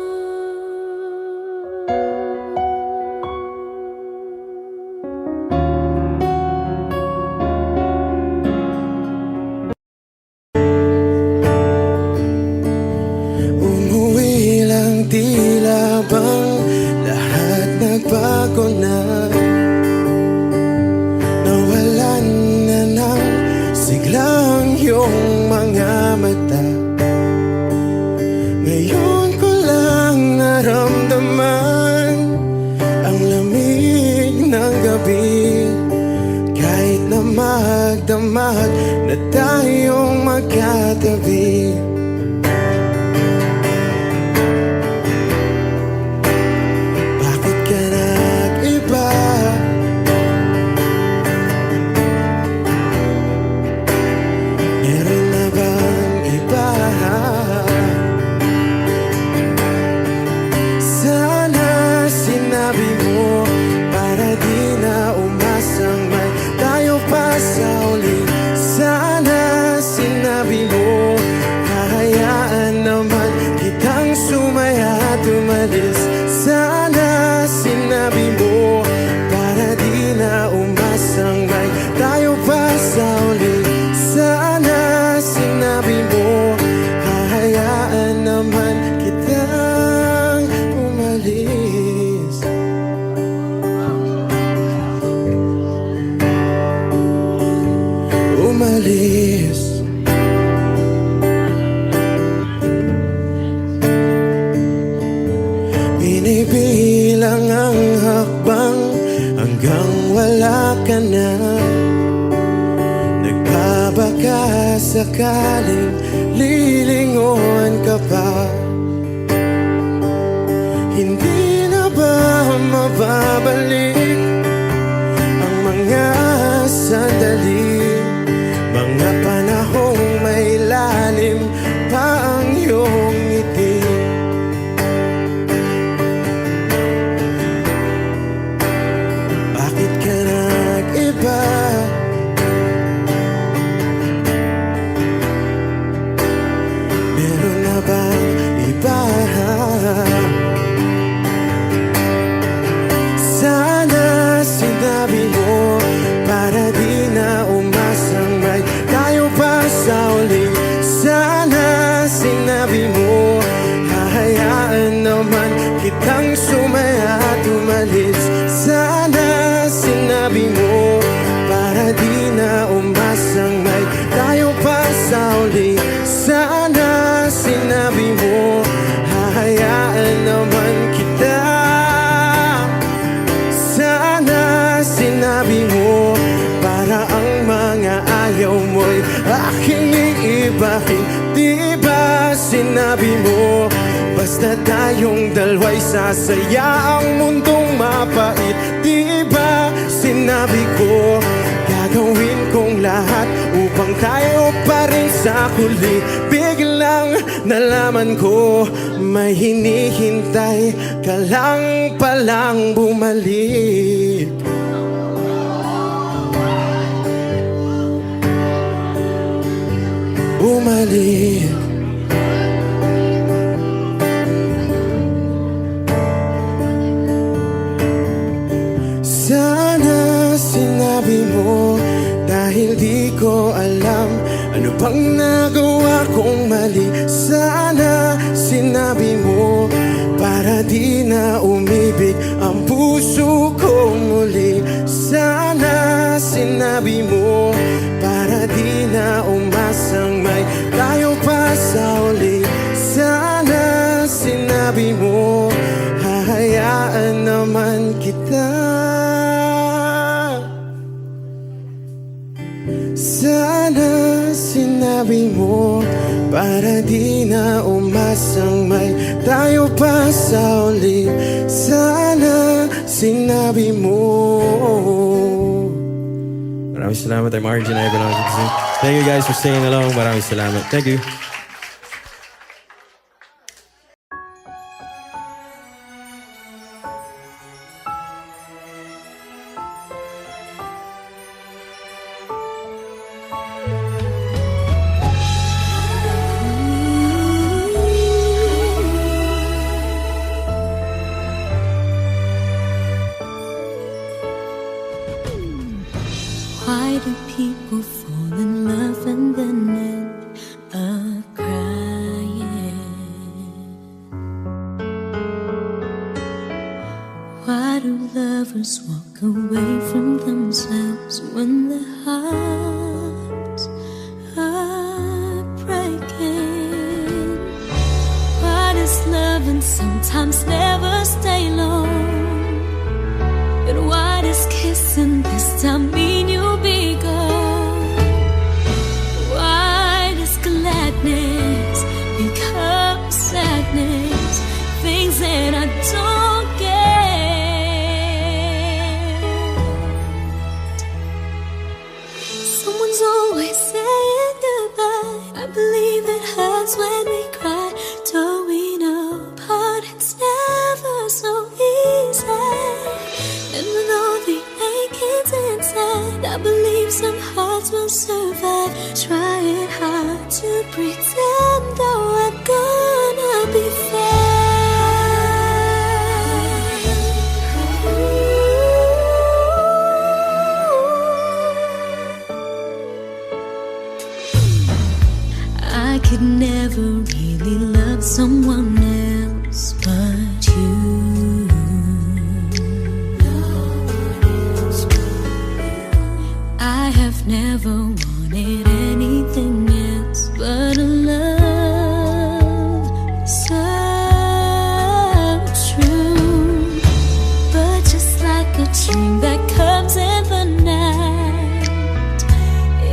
Umuwi lang, tila bang lahat nagbago na. Nawalan na ng siglang iyong mga mata. Ngayon ko lang naramdaman ang lamig ng gabi. Kahit na magdamag na tayong magkatabi. Bakit ka nag-iba? Meron na bang iba? Sana sinabi mo para di na umasang may tayo pa sa uli. Sana sinabi mo, hahayaan naman kitang sumaya at umalis. Sana sinabi mo para di na umasang may tayo pa sa uli. Sana sinabi mo, hahayaan naman kitang umalis. Umalis. Binibilang ang hakbang hanggang wala ka na. Nagbabaka sakaling lilingon ka pa. Hindi na ba mababalik ang mga sandali, mga panahong may lalim pa ang iyong ngiti? Bakit ka nag-iba? Meron na bang iba? Sana sinabi mo para di na umasang may tayo pa sa uli. Sana sinabi mo, hahayaan naman kitang sumaya at umalis. Sana sinabi mo para di na umasang may tayo pa sa uli. Sana sinabi mo, hahayaan naman kita Dalawa'y sasaya ang mundong mapait. Di ba sinabi ko, gagawin kong lahat upang tayo pa rin sa huli. Biglang nalaman ko, may hinihintay ka lang palang bumalik. Bumalik. Sana sinabi mo, dahil di ko alam ano bang nagawa kong mali. Sana sinabi mo, para di na umibig ang puso ko muli. Sana sinabi mo, para di na umasang may tayo pa sa uli. Sana sinabi mo, hahayaan naman kita. Sana sinabi mo, para di na umasang may tayo pa sa uli. Sana sinabi mo. Maraming salamat. I'm Arjun Ivan. Thank you guys for staying along. Maraming salamat. Thank you. Why do people fall in love and then end up crying? Why do lovers walk away from themselves when their hearts are breaking? Why does loving sometimes never stay long? And why does kissing this time mean you'll be gone? Why does gladness become sadness? Things that I don't get. Someone's always saying goodbye. I believe it hurts when we cry. Towing apart, it's never so easy. And with all the achings inside, I believe some hearts will survive. Trying hard to pretend that we're gonna be fine. I could never really love someone else but you. I have never wanted anything else but a love so true. But just like a dream that comes in the night,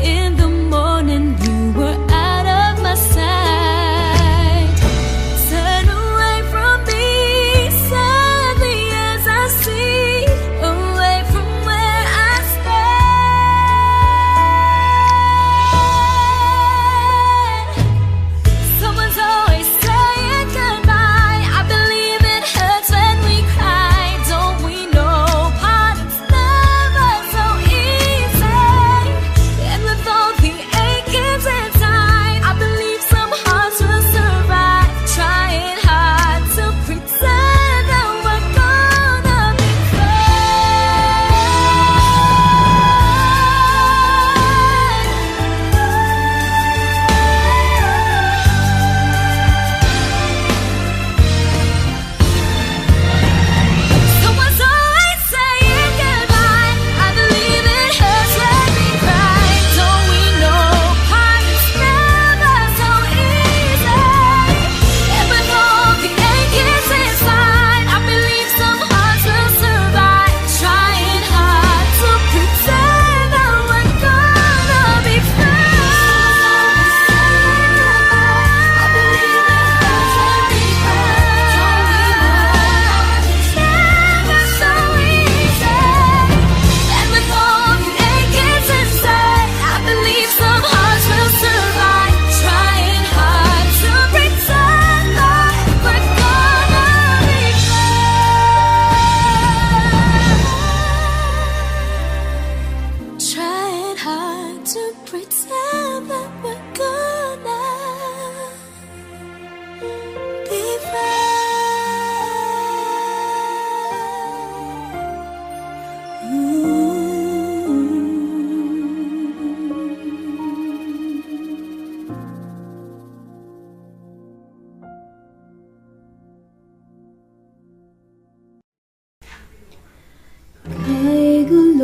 in the morning you were out of my sight. Turn away from me sadly as I see, away from where I stand.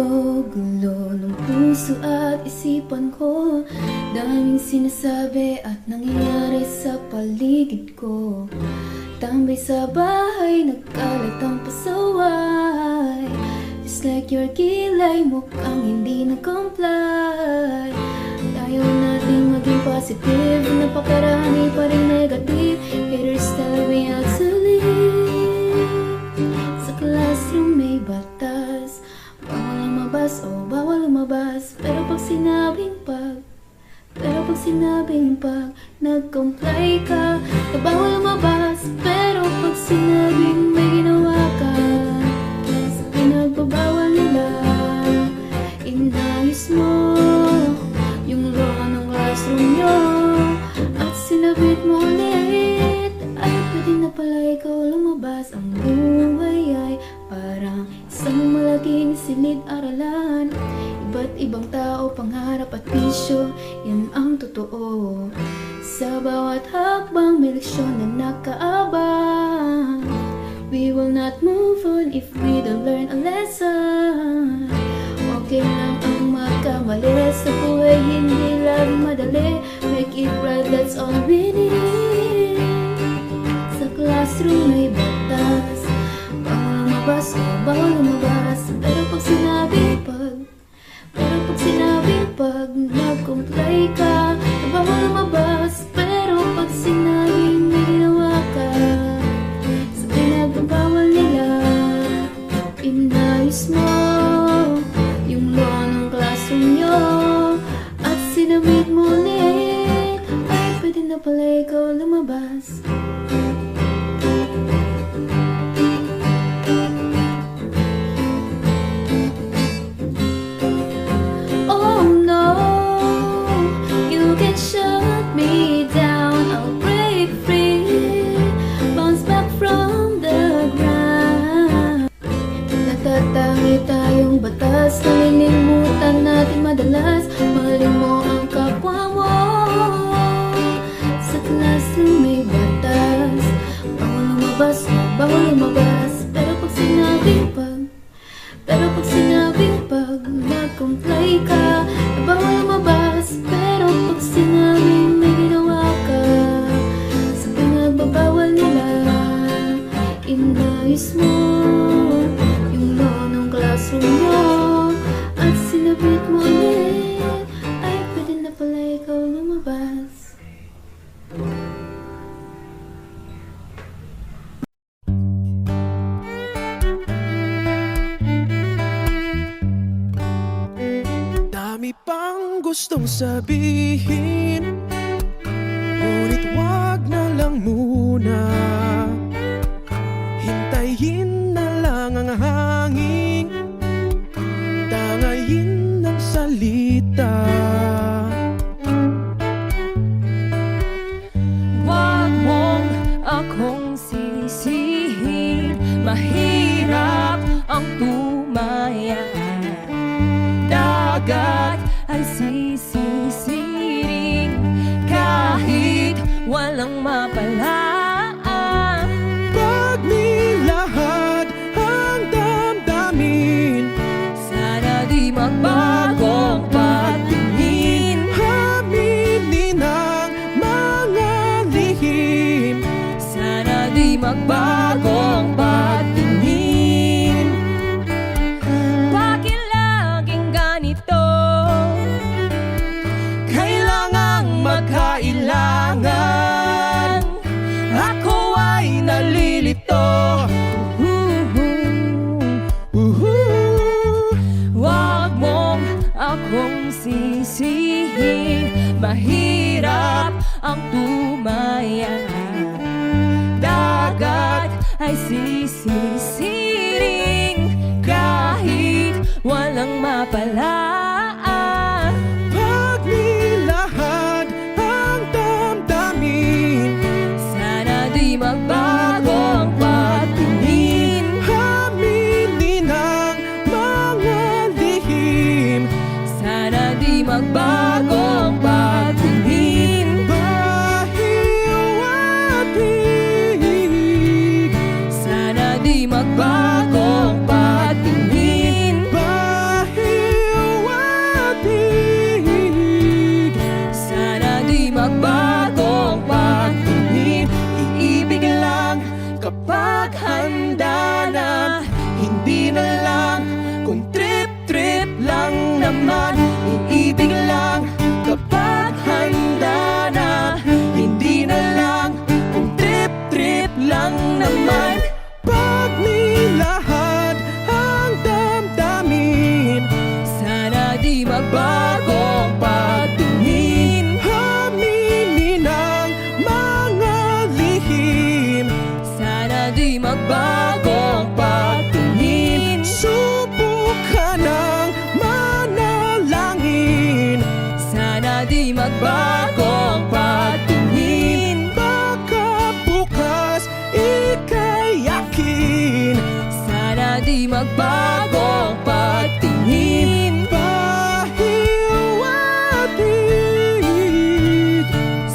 gulo ng puso at isipan ko. Daming sinasabi at nangyayari sa paligid ko. Tambay sa bahay, nagkalat ang pasaway. Just like your kilay, mukhang hindi nag-comply. Ayaw natin maging positive, napakarami pa rin negative. Haters tell me how to live. Sa classroom may batas, bawal lumabas, oh bawal lumabas. Pero pag sinabing nag-comply ka, na bawal lumabas. Pero pag sinabing may ginawa ka, sa pinagbabawal nila, inayos mo yung law ng classroom nyo at sinabit mo ulit. Ay pwede na pala ikaw lumabas. Ang buhay ay parang isang malaking silid-aralan. Iba't ibang tao, pangarap at bisyo, yan ang totoo. Sa bawat hakbang may leksyon na nakaabang. We will not move on if we don't learn a lesson. Okay lang ang magkamali, sa buhay hindi lang madali. Make it right, that's all we need. Sa classroom may batas, bawal lumabas, oh bawal lumabas. Pero pag sinabing nag-comply ka, na bawal lumabas. Pero pag sinabing may ginawa ka, sa pinagbabawal nila, inayos mo yung law ng classroom nyo at sinabit mo ulit. Ay pwede na pala ikaw lumabas. Oh no, you can shut me down, I'll break free, bounce back from the ground. Natatangi tayong batas, nalilimutan natin madalas. Mahalin mo ang kapwa mo. Sa classroom may batas, bawal lumabas, oh bawal lumabas. Pero pag sinabing nag-comply ka, na bawal lumabas. Pero pag sinabing may ginawa ka, sa pinagbabawal nila, inayos mo yung law ng classroom nyo at sinabit mo ulit. Ay pwede na pala ikaw lumabas. Dami pang gustong sabihin, ngunit wag na lang muna. Hintayin na lang ang hangin, tangayin ng salita. Wag mong akong sisihin, mahirap ang tumaya. Dagat ay sisisiring kahit walang mapalaan. Pag nilahad ang damdamin, Sana di magbagong patingin. aminin ang mga lihim. Sana di magbagong patingin. Bakit laging ganito? Kailangang magkailangan. Ako ay nalilito. Wag mong akong sisihin, mahirap ang tumaya. Dagat ay sisisiring kahit walang mapalaan. Pag nilahad ang damdamin, Sana di magbagong patingin. aminin ang mga lihim. Sana di magbagong patingin. Bahiw at hig, Sana di magbagong patingin. bahiw naman, iibig lang kapag handa na. Hindi na lang kung trip-trip lang naman. Pag nilahad ang damdamin, sana di magbago ang patingin. Aminin ang mga lihim, sana di magbago ang patingin. Subukan ang manalangin, sana di magbago ang patingin. Baka bukas ika'y yakin, sana di magbago ang patingin. Pahiwatig,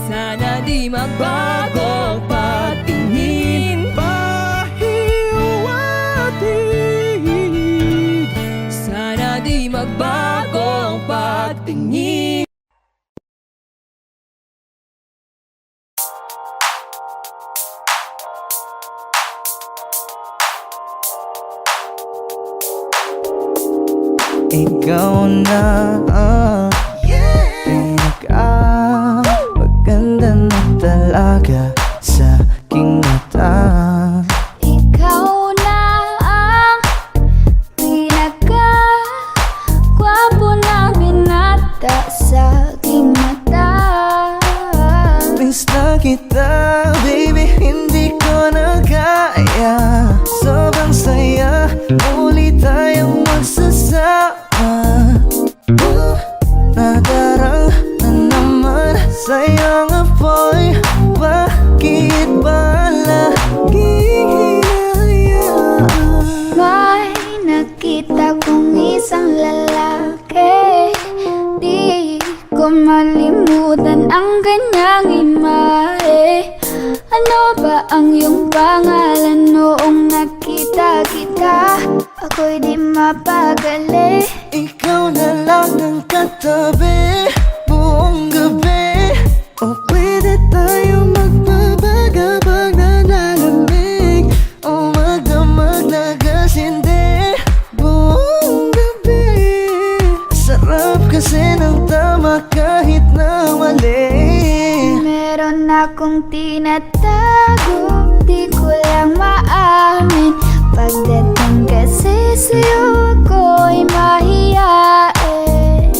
sana di magbago ang patingin. Pahiwatig, sana di magbago ang patingin. Ikaw na ang maganda na talaga sa aking mata. Ikaw na ang pinaka-gwapo na binata sa aking mata. Miss na kita, baby, hindi ko na kaya. Sobrang saya, muli tayong magsasama. Nadarang na naman sa'yo nga boy. Bakit ba laging hinahayaan? May nakita kong isang lalaki, di ko malimutan ang kanyang imahe. Ano ba ang iyong pangalan noong nakita kita? Ako'y di mapagali. Ikaw na lang ang katabi buong gabi. O pwede tayo magbabaga pag nalalamig, o magdamag na gasindi buong gabi. Sarap kasi ng tama kahit na mali. Meron akong tinatago, di ko lang maamin. Pagdating kasi sa'yo ako'y mahiyain.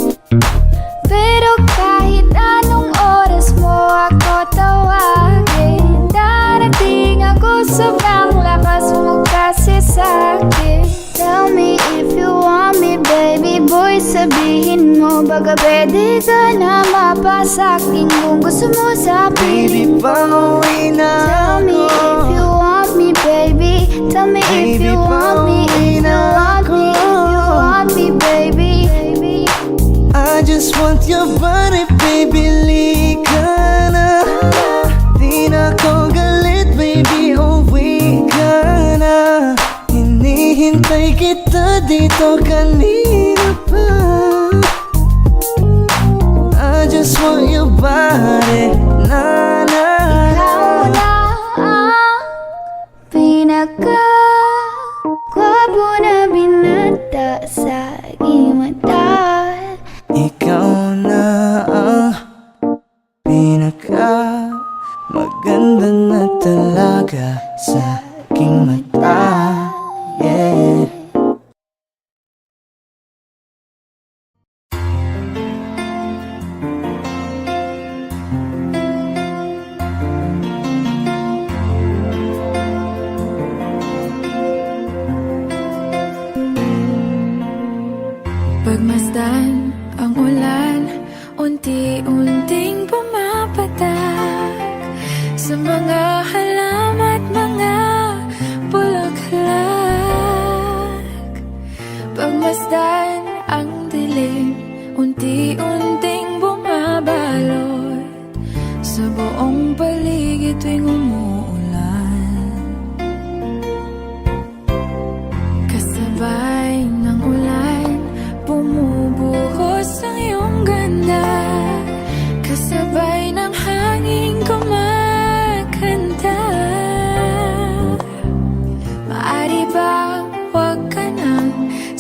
Pero kahit anong oras mo ako tawagin, darating ako, sobrang lakas mo kasi sa'kin. Tell me if you want me, baby boy, sabihin mo. Baga pwede ka na mapasakin kung gusto mo sa Baby, piling ko. pauwi na Tell me if you want me, baby. Tell me if Baby, you want me, if you want me, if you want me, baby. I just want your body, baby, lika na. Di na ko galit, baby, uwi ka na. Hinihintay kita dito kanina pa. I just want your body, na na. Ikaw na ang pinaka-gwapo na binata sa aking mata. Ikaw na ang pinaka maganda na talaga sa aking mata. Yeah.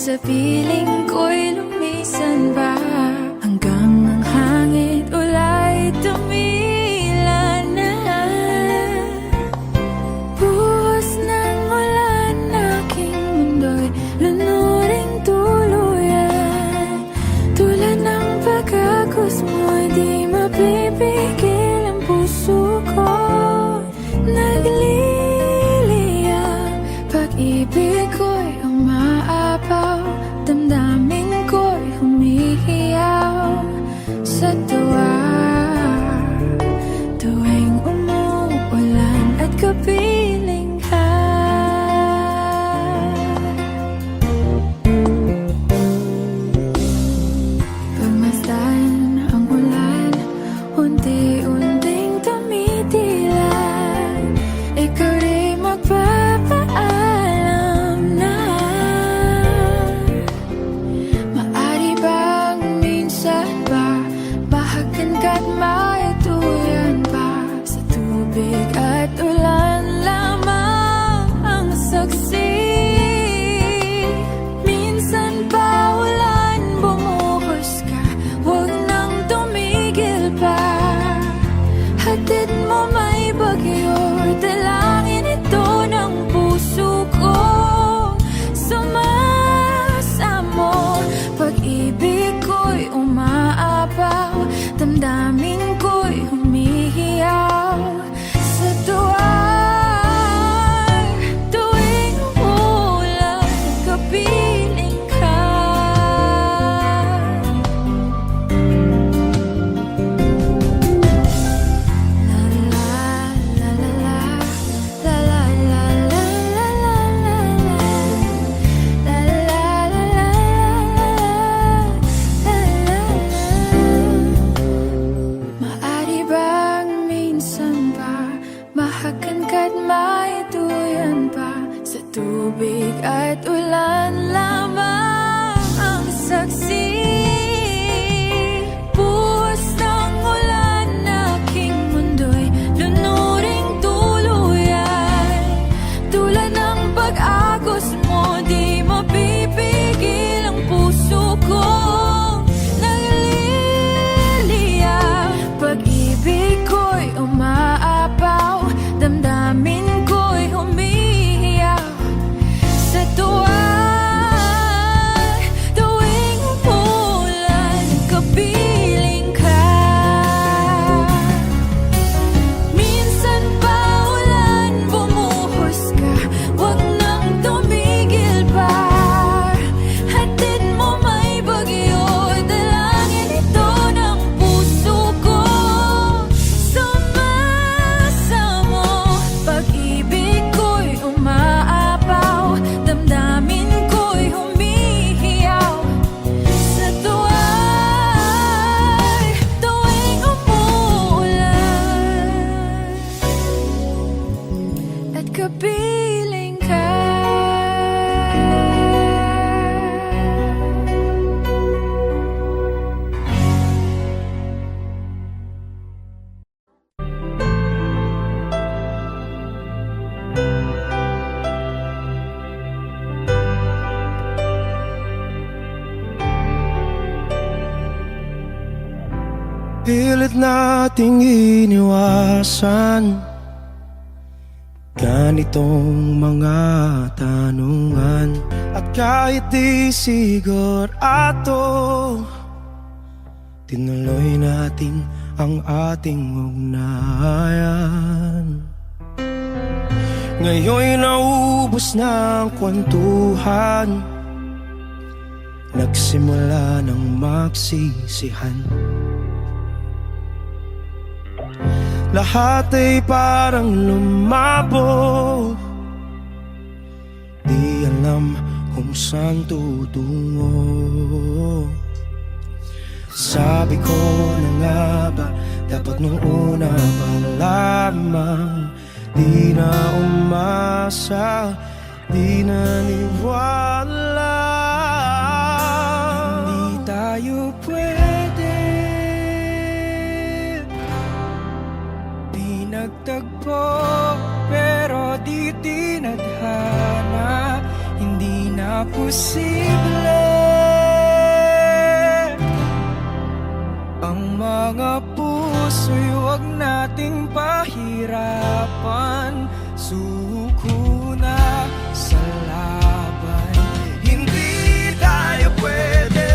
Sa piling ko'y lumisan ba hanggang ang hangin ulay tumila na. Buhos ng ulan aking mundo'y lunuring tuluyan. Tulad ng pagkagos mo di mapipigil ang puso ko. Nagliliyab, pag-ibig ko'y umaapaw, damdamin ko'y humihiyaw sa tuwa. Tuwing umuulan at kapiling ka. Pagmasdan ang ulan, unti-unting tumitila. Ikaw rin magpapaalam na. Maari bang minsan ba bahagan ka't maituyan pa? Sa tubig at ulan lamang ang saksi. Minsan pa ulan bumuhos ka, huwag nang tumigil pa. Hatid mo may bagyo, dalangin ito ng puso ko. Sumasamo, pag-ibig ko'y umaapaw, damdamin ko'y humihiyaw sa tuwa. Tuwing umulan, kapiling ka. Maari bang minsan ba mahagan ka't maituyan pa? Sa tubig at ulan lamang ang saksi. Buhos ng ulan aking mundo'y lunuring tuluyan. Tulad ng pag-agos mo di mapipigil ang puso ko. Nagliliyab, pag-ibig ko'y umaapaw, damdamin ko'y humihiyaw sa tuwa. Tuwing umulan, kapiling ka. Minsan pa ulan bumuhos ka, huwag nang tumigil pa. Hatid mo may bagyo, dalangin ito ng puso ko. Sumasamo, pag-ibig ko'y umaapaw, damdamin ko'y humihiyaw sa tuwa. Tuwing umuulan at kapiling ka. Pilit nating iniwasan ganitong mga tanungan. At kahit di sigurado, tinuloy natin ang ating ugnayan. Ngayon'y naubos na ang kwentuhan, nagsimula ng magsisihan. Lahat ay parang lumabo, di alam kung saan tutungo. Sabi ko na nga ba, dapat nung una pa lamang di na umasa, di naniwala. Hindi tayo pwede, di nagtagpo, pero di tinadhana. Hindi na posible puso'y huwag nating pahirapan. Suko na sa laban, hindi tayo pwede.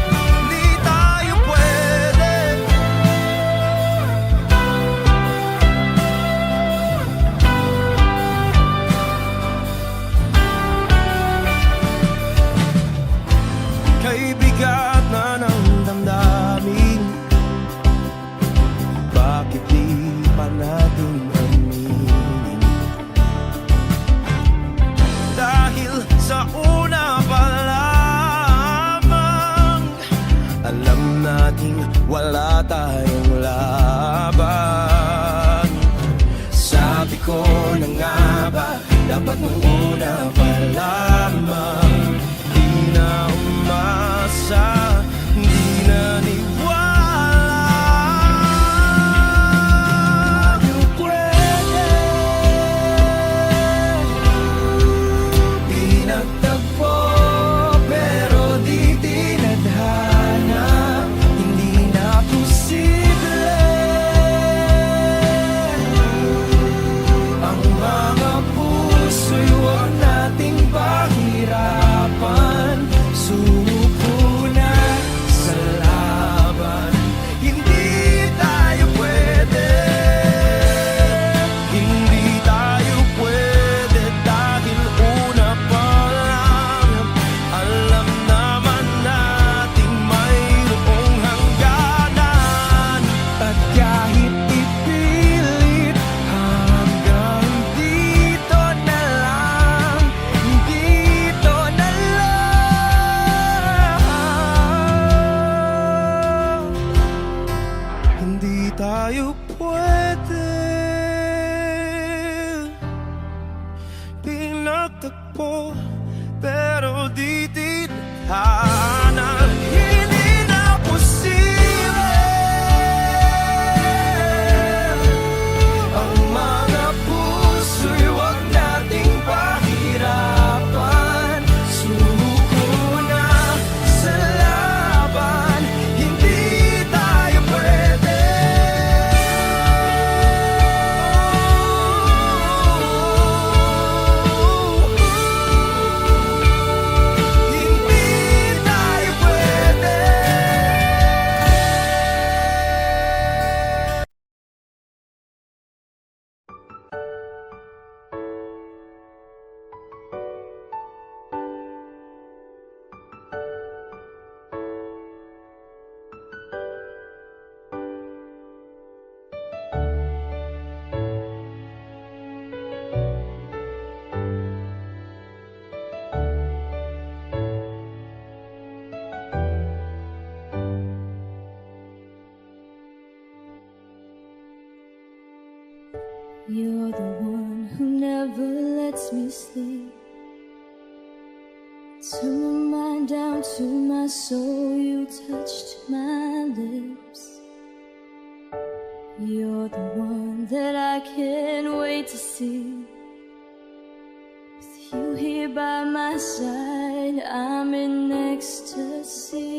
Hindi tayo pwede. Kay bigat na ng damdamin, bakit di pa natin aminin? Dahil sa una pa lamang, alam nating wala tayong laban. Sabi ko na nga ba, dapat nung una pa lamang, di na umasa, di naniwala. Tayo pwede, pinagtagpo, pero di tinadhana, hindi na posible. Ang mga puso'y huwag nating pahirapan. Suko na sa laban, hindi tayo pwede. Hindi tayo pwede dahil una pa lang, alam naman nating mayroong hangganan. At kahit ipilit, hanggang dito na lang, dito na lang. Hindi tayo pwede. Pinagtagpo, pero di tinadhana, hindi na posible. Ang mga puso'y huwag nating pahirapan. Suko na sa laban, hindi tayo pwede. Hindi tayo pwede. You're the one who never lets me sleep. Turn my mind down to my soul, you touched my lips. You're the one that I can't wait to see. With you here by my side, I'm in ecstasy.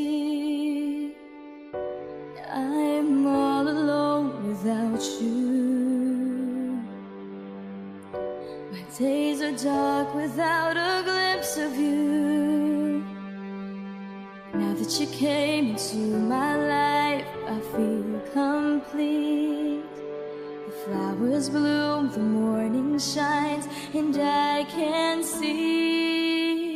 I'm all alone without you. My days are dark without a glimpse of you. Now that you came into my life, I feel complete. The flowers bloom, the morning shines, and I can see.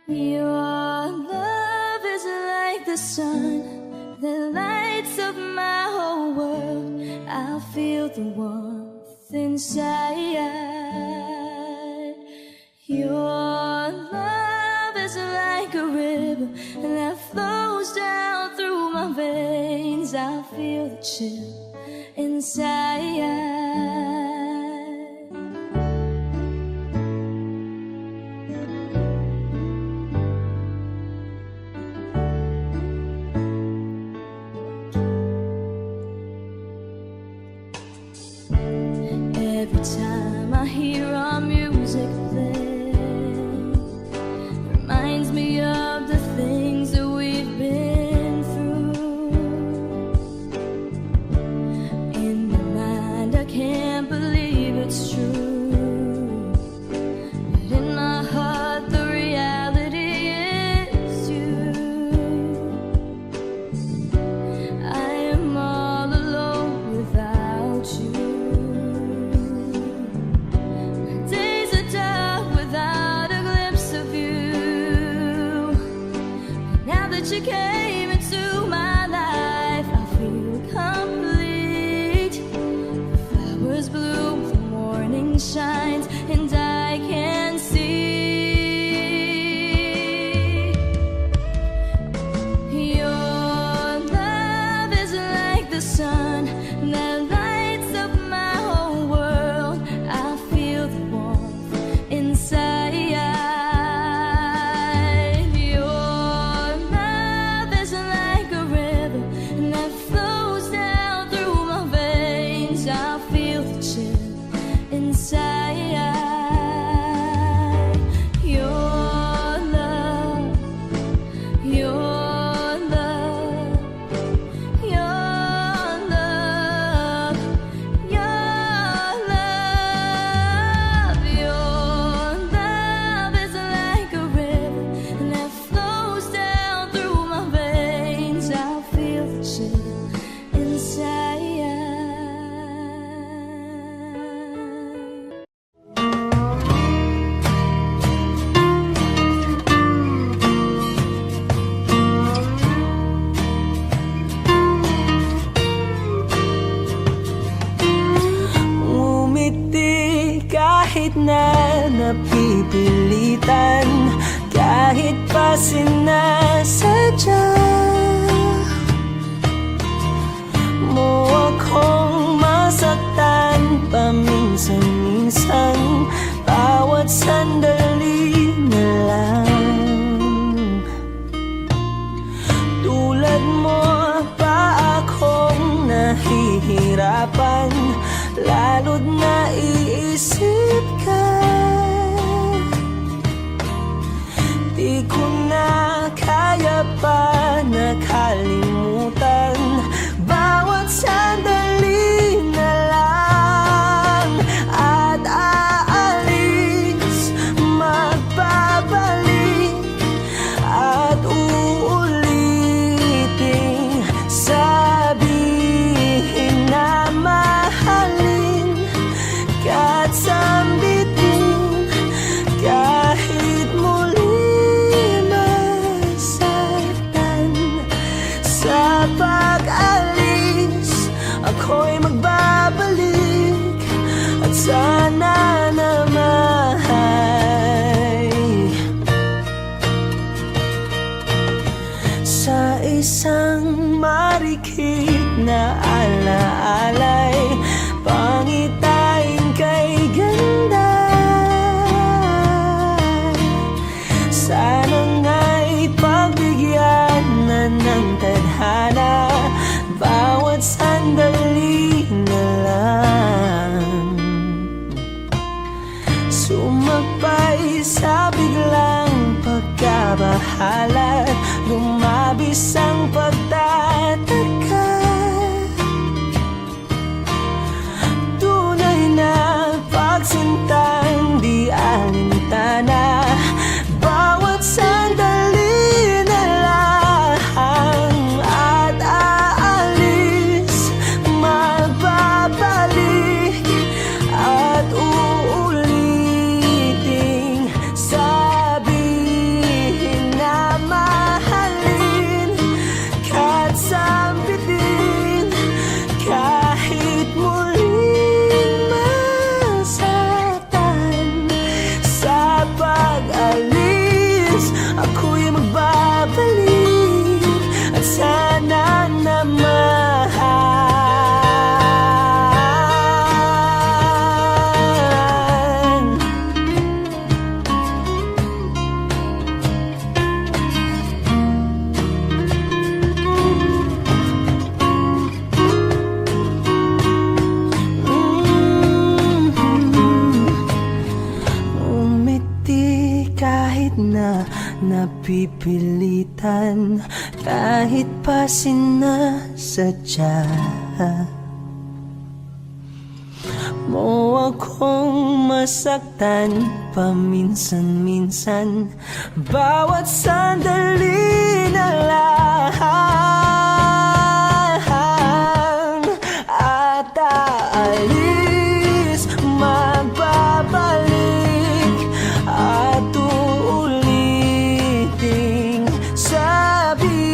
Your love is like the sun that lights up my whole world. I feel the warmth inside. Your love is like a river that flows down through my veins. I feel the chill inside. she came into my life, I feel complete. Flowers bloom, the morning shines, and I can see your love is like the sun that lights up my whole world. I feel the warmth inside. Your love is like a river that flows down through my veins. I feel the chill inside. Your love, your love, your love, your love. Your love is like a river that flows down through my veins. I feel the chill inside. Ngumiti kahit na napipilitan, kahit pa sinasadya mo akong masaktan paminsan-minsan, bawat sandali na lang. Tulad mo pa akong nahihirapan, lalo't naiisip ka. Di ko na kaya pa nakalimutan, bawat sandali na lang. At aalis, magbabalik, at uulitin, sabihin na mahalin ka't sambitin, kahit muli masaktan. Sa pag-alis, ako'y magbabalik, at sana naman sa isang marikit na alaalay, pangitain kay ganda. Sana nga'y pagbigyan na ng tadhana, bawat sandali na lang. Sumagpay sa biglang pagkabahala, lumabis ang pagtataka. Tunay na pagsintang di alintana, bawat sandali na lang. At aalis, magbabalik, at uulitin, sabihin na mahalin ka't sambitin, kahit muling masaktan. Sa pag-alis, ako'y magbabalik, at sana naman umiti kahit na napipilitan, kahit pa sinasadya mo akong masaktan paminsan-minsan, bawat sandali na lang. At aalis, magbabalik, at uulitin, sabi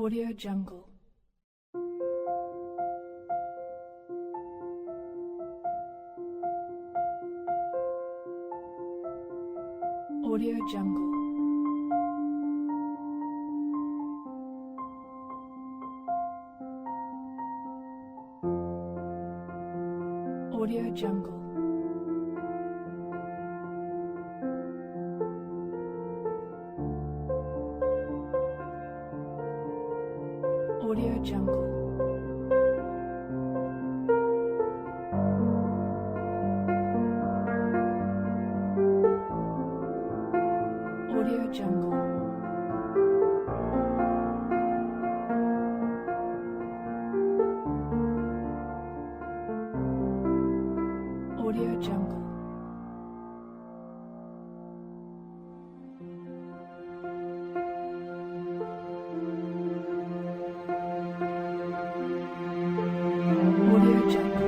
Audio Jungle. Audio Jungle. Audio Jungle. Audio Jungle. Audio Jungle. Audio Jungle. Audio Jungle.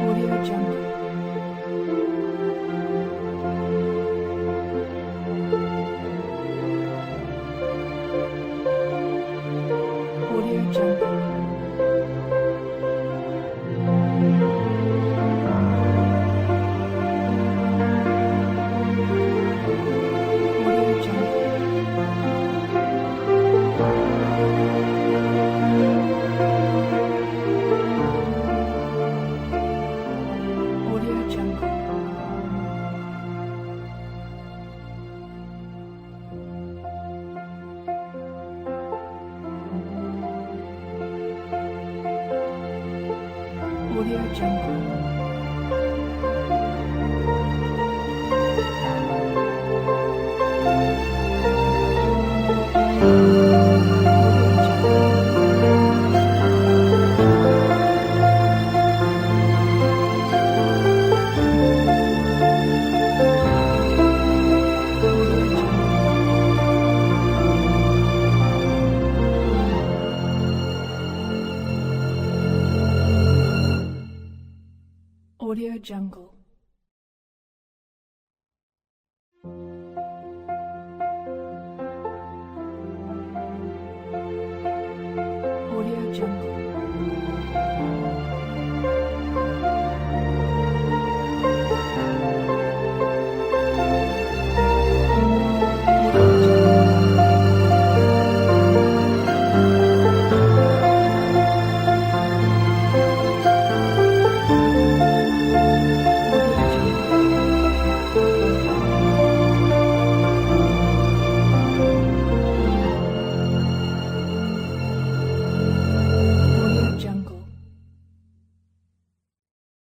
Audio Jungle. Audio Jungle. Audio Jungle. Audio Jungle. Audio Jungle. Audio Jungle.